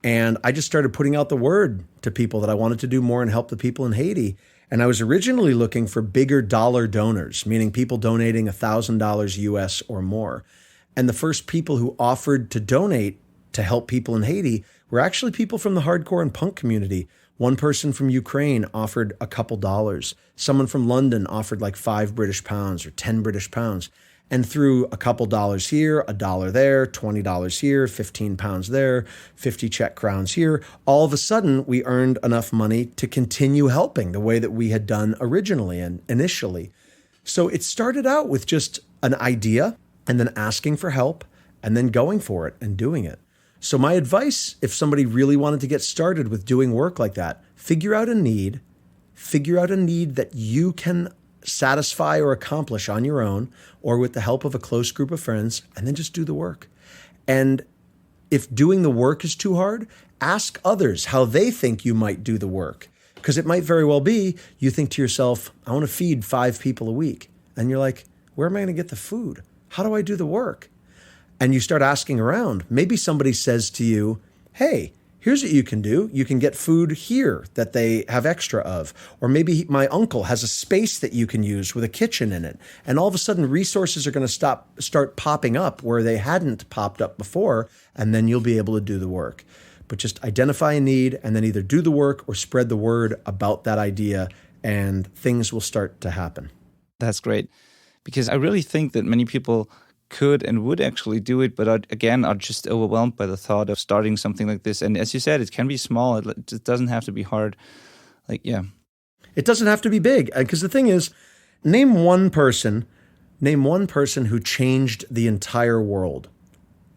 And I just started putting out the word to people that I wanted to do more and help the people in Haiti. And I was originally looking for bigger dollar donors, meaning people donating $1,000 US or more. And the first people who offered to donate to help people in Haiti were actually people from the hardcore and punk community. One person from Ukraine offered a couple dollars. Someone from London offered like 5 British pounds or 10 British pounds. And through a couple dollars here, $1 there, $20 here, 15 pounds there, 50 Czech crowns here, all of a sudden we earned enough money to continue helping the way that we had done originally and initially. So it started out with just an idea and then asking for help and then going for it and doing it. So my advice, if somebody really wanted to get started with doing work like that, figure out a need that you can satisfy or accomplish on your own or with the help of a close group of friends, and then just do the work. And if doing the work is too hard, ask others how they think you might do the work. Because it might very well be you think to yourself, I want to feed 5 people a week. And you're like, where am I going to get the food? How do I do the work? And you start asking around. Maybe somebody says to you, hey, here's what you can do. You can get food here that they have extra of. Or maybe my uncle has a space that you can use with a kitchen in it. And all of a sudden, resources are going to start popping up where they hadn't popped up before. And then you'll be able to do the work. But just identify a need and then either do the work or spread the word about that idea, and things will start to happen. That's great. Because I really think that many people could and would actually do it, but are just overwhelmed by the thought of starting something like this. And as you said, it can be small. It just doesn't have to be hard. It doesn't have to be big. Because the thing is, name one person who changed the entire world.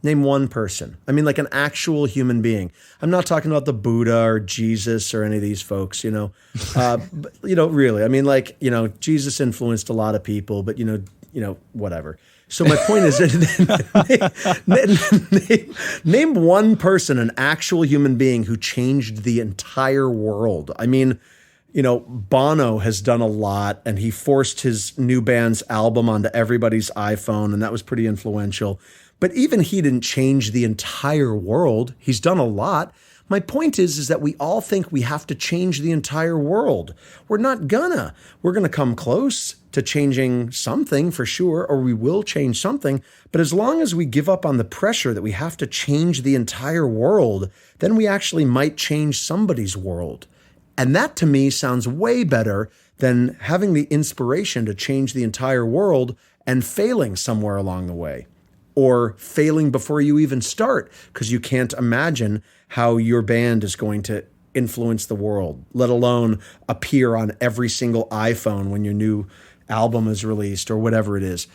Name one person. I mean, like an actual human being. I'm not talking about the Buddha or Jesus or any of these folks, but, really. I mean, Jesus influenced a lot of people, but, whatever. So my point is, name one person, an actual human being who changed the entire world. I mean, Bono has done a lot, and he forced his new band's album onto everybody's iPhone, and that was pretty influential. But even he didn't change the entire world. He's done a lot. My point is that we all think we have to change the entire world. We're not gonna. We're gonna come close to changing something for sure, or we will change something. But as long as we give up on the pressure that we have to change the entire world, then we actually might change somebody's world. And that to me sounds way better than having the inspiration to change the entire world and failing somewhere along the way, or failing before you even start because you can't imagine how your band is going to influence the world, let alone appear on every single iPhone when your new album is released or whatever it is.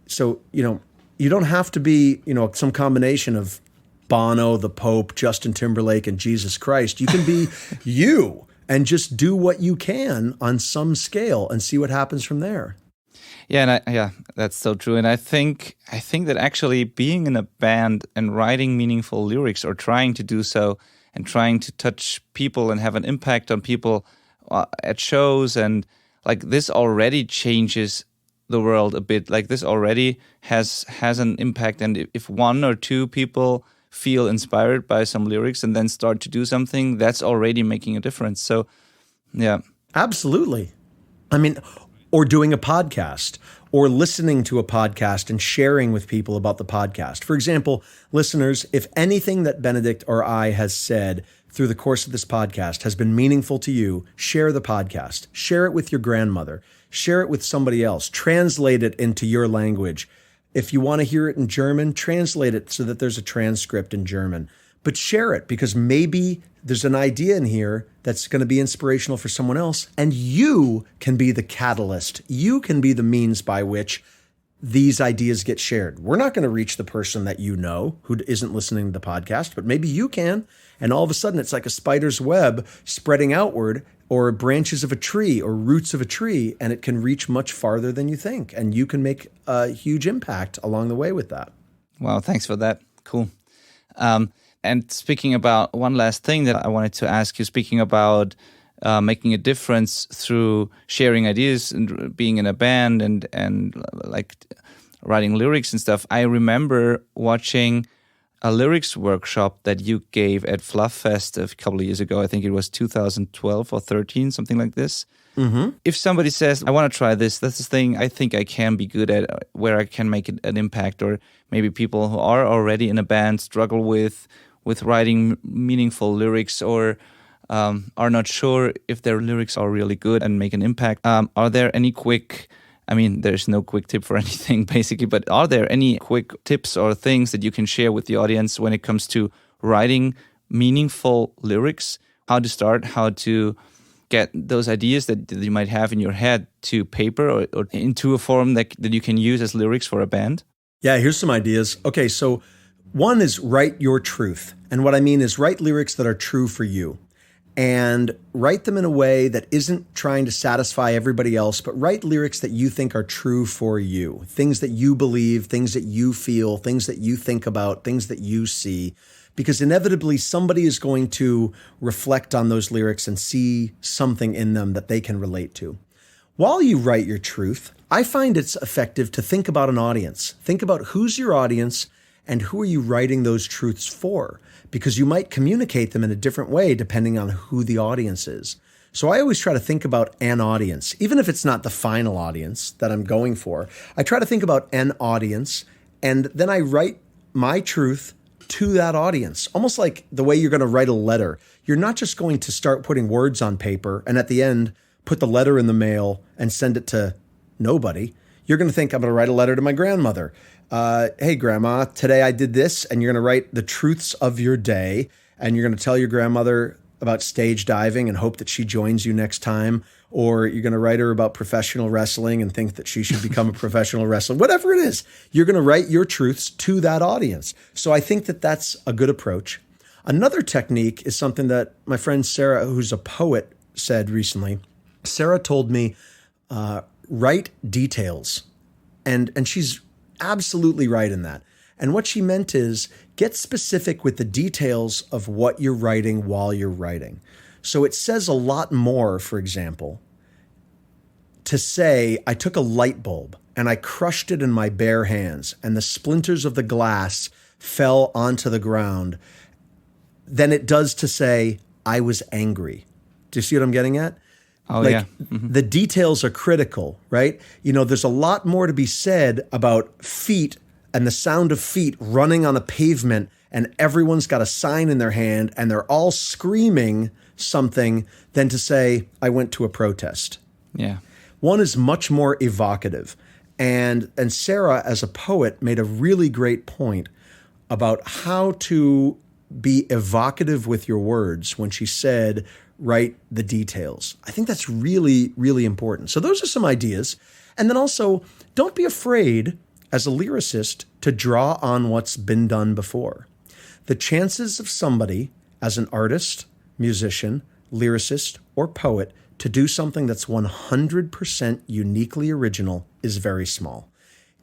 So, you don't have to be, some combination of Bono, the Pope, Justin Timberlake, and Jesus Christ. You can be you and just do what you can on some scale and see what happens from there. Yeah, that's so true. And I think that actually being in a band and writing meaningful lyrics, or trying to do so, and trying to touch people and have an impact on people at shows, and like this already changes the world a bit. Like this already has an impact. And if one or two people feel inspired by some lyrics and then start to do something, that's already making a difference. So, yeah. Absolutely. I mean, or doing a podcast, or listening to a podcast and sharing with people about the podcast. For example, listeners, if anything that Benedikt or I has said through the course of this podcast has been meaningful to you, share the podcast. Share it with your grandmother. Share it with somebody else. Translate it into your language. If you want to hear it in German, translate it so that there's a transcript in German. But share it, because maybe there's an idea in here that's going to be inspirational for someone else, and you can be the catalyst. You can be the means by which these ideas get shared. We're not going to reach the person that you know who isn't listening to the podcast, but maybe you can. And all of a sudden, it's like a spider's web spreading outward, or branches of a tree or roots of a tree, and it can reach much farther than you think. And you can make a huge impact along the way with that. Wow, thanks for that. Cool. And speaking about one last thing that I wanted to ask you, speaking about making a difference through sharing ideas and being in a band and like writing lyrics and stuff, I remember watching a lyrics workshop that you gave at Fluff Fest a couple of years ago. I think it was 2012 or 13, something like this. Mm-hmm. If somebody says, I want to try this, that's the thing I think I can be good at, where I can make an impact, or maybe people who are already in a band struggle with writing meaningful lyrics, or are not sure if their lyrics are really good and make an impact. Are there any there's no quick tip for anything basically, but are there any quick tips or things that you can share with the audience when it comes to writing meaningful lyrics? How to start, how to get those ideas that you might have in your head to paper or into a form that you can use as lyrics for a band? Yeah, here's some ideas. Okay, so one is write your truth. And what I mean is write lyrics that are true for you. And write them in a way that isn't trying to satisfy everybody else, but write lyrics that you think are true for you. Things that you believe, things that you feel, things that you think about, things that you see. Because inevitably somebody is going to reflect on those lyrics and see something in them that they can relate to. While you write your truth, I find it's effective to think about an audience. Think about who's your audience and who are you writing those truths for? Because you might communicate them in a different way depending on who the audience is. So I always try to think about an audience, even if it's not the final audience that I'm going for. I try to think about an audience, and then I write my truth to that audience, almost like the way you're going to write a letter. You're not just going to start putting words on paper and at the end put the letter in the mail and send it to nobody. You're going to think, I'm going to write a letter to my grandmother. Hey, Grandma, today I did this, and you're going to write the truths of your day, and you're going to tell your grandmother about stage diving and hope that she joins you next time, or you're going to write her about professional wrestling and think that she should become a professional wrestler. Whatever it is, you're going to write your truths to that audience. So I think that that's a good approach. Another technique is something that my friend Sarah, who's a poet, said recently. Sarah told me, write details, and she's absolutely right in that. And what she meant is get specific with the details of what you're writing while you're writing. So it says a lot more, for example, to say, I took a light bulb and I crushed it in my bare hands and the splinters of the glass fell onto the ground, than it does to say, I was angry. Do you see what I'm getting at? Oh, yeah. Mm-hmm. The details are critical, right? There's a lot more to be said about feet and the sound of feet running on a pavement, and everyone's got a sign in their hand and they're all screaming something than to say, I went to a protest. Yeah. One is much more evocative. And Sarah, as a poet, made a really great point about how to be evocative with your words when she said, write the details. I think that's really, really important. So those are some ideas. And then also, don't be afraid as a lyricist to draw on what's been done before. The chances of somebody as an artist, musician, lyricist, or poet to do something that's 100% uniquely original is very small.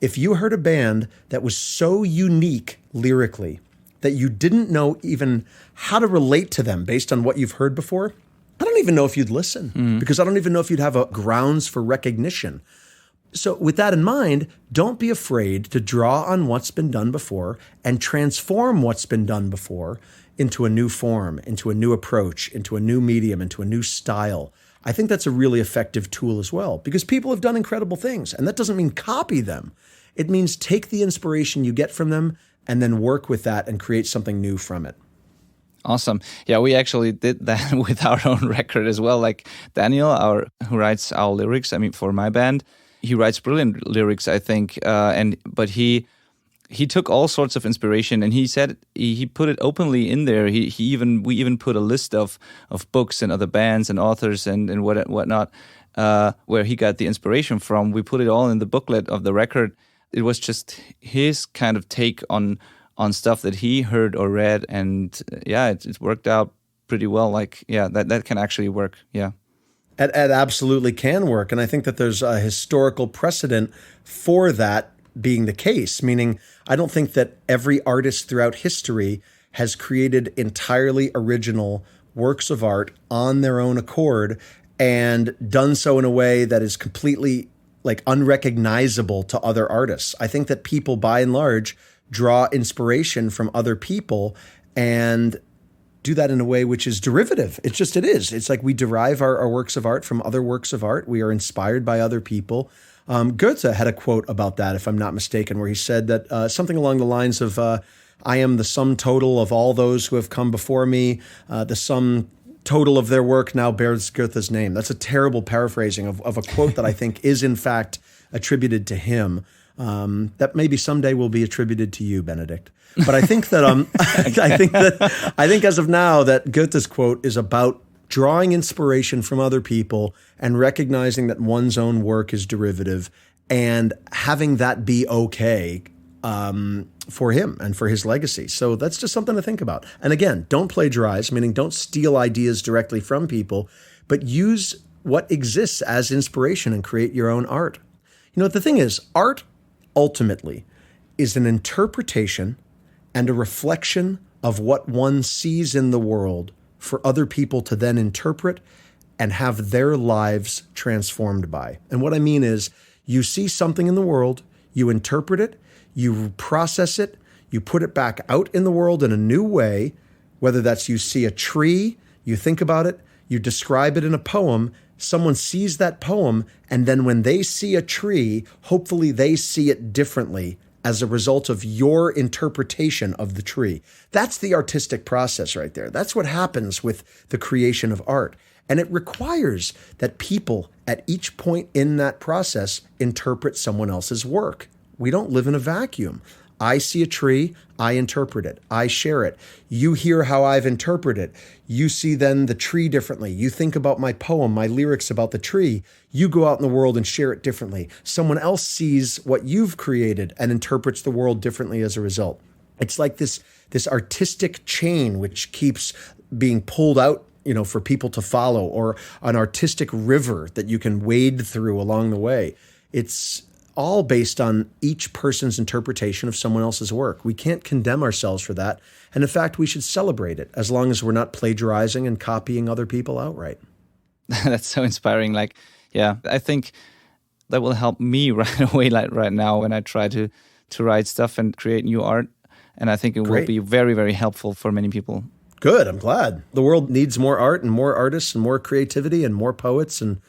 If you heard a band that was so unique lyrically that you didn't know even how to relate to them based on what you've heard before, I don't even know if you'd listen because I don't even know if you'd have a grounds for recognition. So with that in mind, don't be afraid to draw on what's been done before and transform what's been done before into a new form, into a new approach, into a new medium, into a new style. I think that's a really effective tool as well because people have done incredible things, and that doesn't mean copy them. It means take the inspiration you get from them and then work with that and create something new from it. Awesome. Yeah, we actually did that with our own record as well. Like Daniel, who writes our lyrics, for my band, he writes brilliant lyrics, I think. But he took all sorts of inspiration, and he said he put it openly in there. We even put a list of books and other bands and authors and whatnot, where he got the inspiration from. We put it all in the booklet of the record. It was just his kind of take on stuff that he heard or read, and it worked out pretty well. That can actually work. Yeah. It absolutely can work. And I think that there's a historical precedent for that being the case, meaning I don't think that every artist throughout history has created entirely original works of art on their own accord and done so in a way that is completely unrecognizable to other artists. I think that people by and large draw inspiration from other people and do that in a way which is derivative. It is. It's like we derive our works of art from other works of art. We are inspired by other people. Goethe had a quote about that, if I'm not mistaken, where he said that something along the lines of, I am the sum total of all those who have come before me. The sum total of their work now bears Goethe's name. That's a terrible paraphrasing of a quote that I think is in fact attributed to him. That maybe someday will be attributed to you, Benedikt. But I think that I think as of now that Goethe's quote is about drawing inspiration from other people and recognizing that one's own work is derivative and having that be okay for him and for his legacy. So that's just something to think about. And again, don't plagiarize, meaning don't steal ideas directly from people, but use what exists as inspiration and create your own art. The thing is, art ultimately is an interpretation and a reflection of what one sees in the world for other people to then interpret and have their lives transformed by. And what I mean is, you see something in the world, you interpret it, you process it, you put it back out in the world in a new way, whether that's you see a tree, you think about it, you describe it in a poem, someone sees that poem, and then when they see a tree, hopefully they see it differently as a result of your interpretation of the tree. That's the artistic process right there. That's what happens with the creation of art. And it requires that people at each point in that process interpret someone else's work. We don't live in a vacuum. I see a tree, I interpret it, I share it. You hear how I've interpreted it. You see then the tree differently. You think about my poem, my lyrics about the tree. You go out in the world and share it differently. Someone else sees what you've created and interprets the world differently as a result. It's like this artistic chain which keeps being pulled out, for people to follow, or an artistic river that you can wade through along the way. It's all based on each person's interpretation of someone else's work. We can't condemn ourselves for that. And in fact, we should celebrate it as long as we're not plagiarizing and copying other people outright. That's so inspiring. I think that will help me right away, right now when I try to write stuff and create new art. And I think it will be very, very helpful for many people. Good. I'm glad. The world needs more art and more artists and more creativity and more poets. And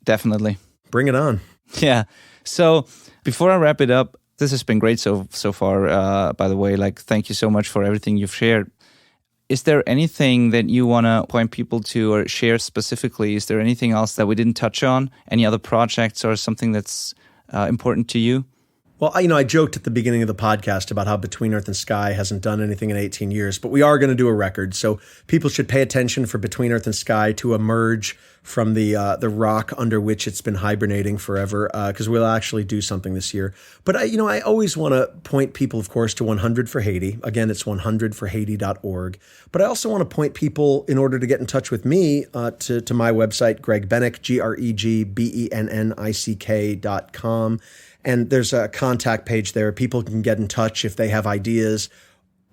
definitely. Bring it on. Yeah. So before I wrap it up, this has been great so far, by the way. Thank you so much for everything you've shared. is there anything that you want to point people to or share specifically? Is there anything else that we didn't touch on? Any other projects or something that's important to you? Well, I joked at the beginning of the podcast about how Between Earth and Sky hasn't done anything in 18 years, but we are going to do a record. So people should pay attention for Between Earth and Sky to emerge from the rock under which it's been hibernating forever, because we'll actually do something this year. But I always want to point people, of course, to 100 for Haiti. Again, it's 100forhaiti.org. But I also want to point people, in order to get in touch with me, to my website, Greg Bennick, GregBennick.com. And there's a contact page there. People can get in touch if they have ideas.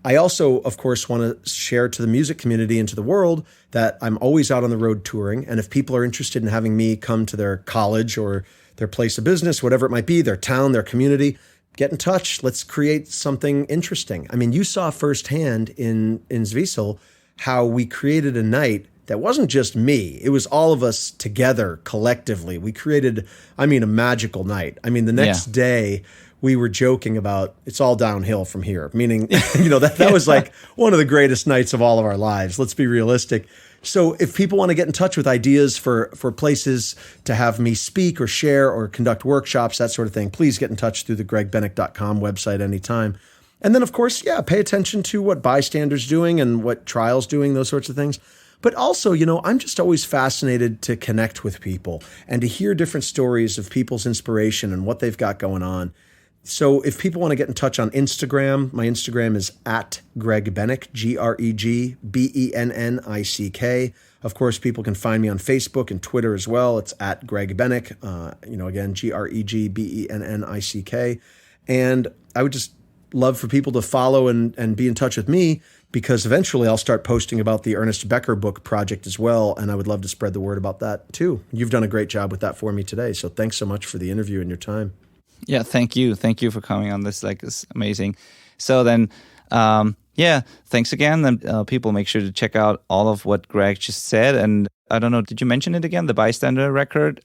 I also, of course, want to share to the music community and to the world that I'm always out on the road touring. And if people are interested in having me come to their college or their place of business, whatever it might be, their town, their community, get in touch. Let's create something interesting. I mean, you saw firsthand in Zwiesel how we created a night that wasn't just me. It was all of us together collectively. We created, a magical night. The next day we were joking about it's all downhill from here, meaning, that was like one of the greatest nights of all of our lives. Let's be realistic. So if people want to get in touch with ideas for places to have me speak or share or conduct workshops, that sort of thing, please get in touch through the GregBennick.com website anytime. And then, of course, pay attention to what Bystander's doing and what Trial's doing, those sorts of things. But also, I'm just always fascinated to connect with people and to hear different stories of people's inspiration and what they've got going on. So if people want to get in touch on Instagram, my Instagram is @GregBennick, GregBennick. Of course, people can find me on Facebook and Twitter as well. It's @GregBennick, again, GregBennick. And I would just love for people to follow and be in touch with me, because eventually I'll start posting about the Ernest Becker book project as well, and I would love to spread the word about that too. You've done a great job with that for me today, so thanks so much for the interview and your time. Yeah, thank you. Thank you for coming on this. It's amazing. So then, thanks again. Then people make sure to check out all of what Greg just said. And I don't know, did you mention it again, the Bystander record?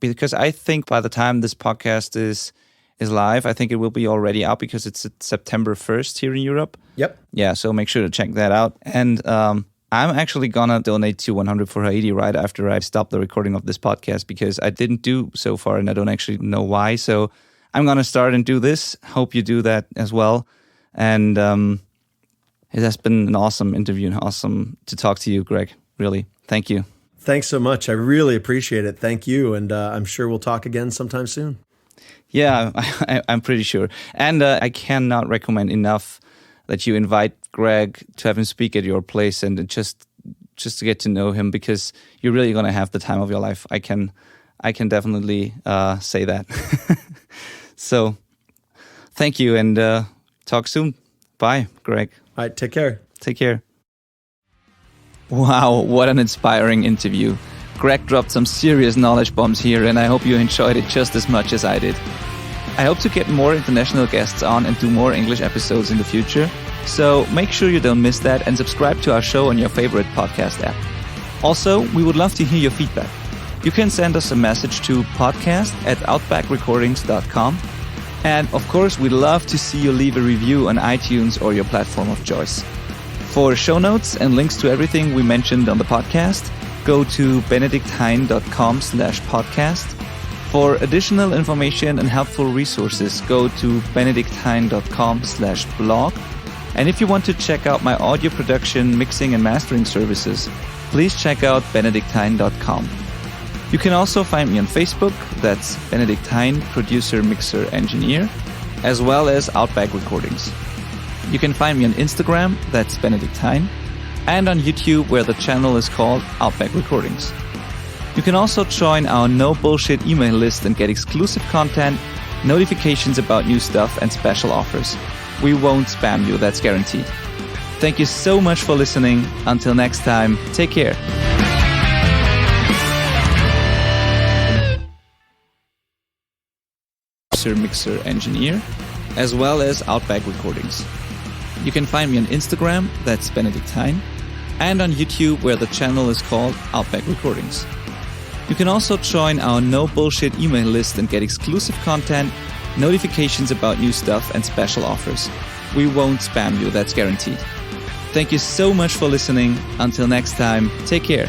Because I think by the time this podcast is live, I think it will be already out because it's September 1st here in Europe. Yep. Yeah, so make sure to check that out. And I'm actually going to donate to 100 for Haiti right after I stop the recording of this podcast, because I didn't do so far and I don't actually know why. So I'm going to start and do this. Hope you do that as well. And it has been an awesome interview and awesome to talk to you, Greg. Really. Thank you. Thanks so much. I really appreciate it. Thank you. And I'm sure we'll talk again sometime soon. Yeah, I'm pretty sure. And I cannot recommend enough that you invite Greg to have him speak at your place and just to get to know him, because you're really going to have the time of your life. I can definitely say that. So thank you, and talk soon. Bye, Greg. All right, take care. Take care. Wow, what an inspiring interview. Greg dropped some serious knowledge bombs here, and I hope you enjoyed it just as much as I did. I hope to get more international guests on and do more English episodes in the future, so make sure you don't miss that and subscribe to our show on your favorite podcast app. Also, we would love to hear your feedback. You can send us a message to podcast@outbackrecordings.com. And of course, we'd love to see you leave a review on iTunes or your platform of choice. For show notes and links to everything we mentioned on the podcast, go to benedikthein.com/podcast. For additional information and helpful resources, go to benedikthein.com/blog. And if you want to check out my audio production, mixing and mastering services, please check out benedikthein.com. You can also find me on Facebook, that's Benedikt Hain, producer, mixer, engineer, as well as Outback Recordings. You can find me on Instagram, that's Benedikt Hain, and on YouTube, where the channel is called Outback Recordings. You can also join our no bullshit email list and get exclusive content, notifications about new stuff, and special offers. We won't spam you, that's guaranteed. Thank you so much for listening. Until next time, take care. Mixer, engineer, as well as Outback Recordings. You can find me on Instagram, that's Benedikt Hain, and on YouTube, where the channel is called Outback Recordings. You can also join our no bullshit email list and get exclusive content, notifications about new stuff, and special offers. We won't spam you, that's guaranteed. Thank you so much for listening. Until next time, take care.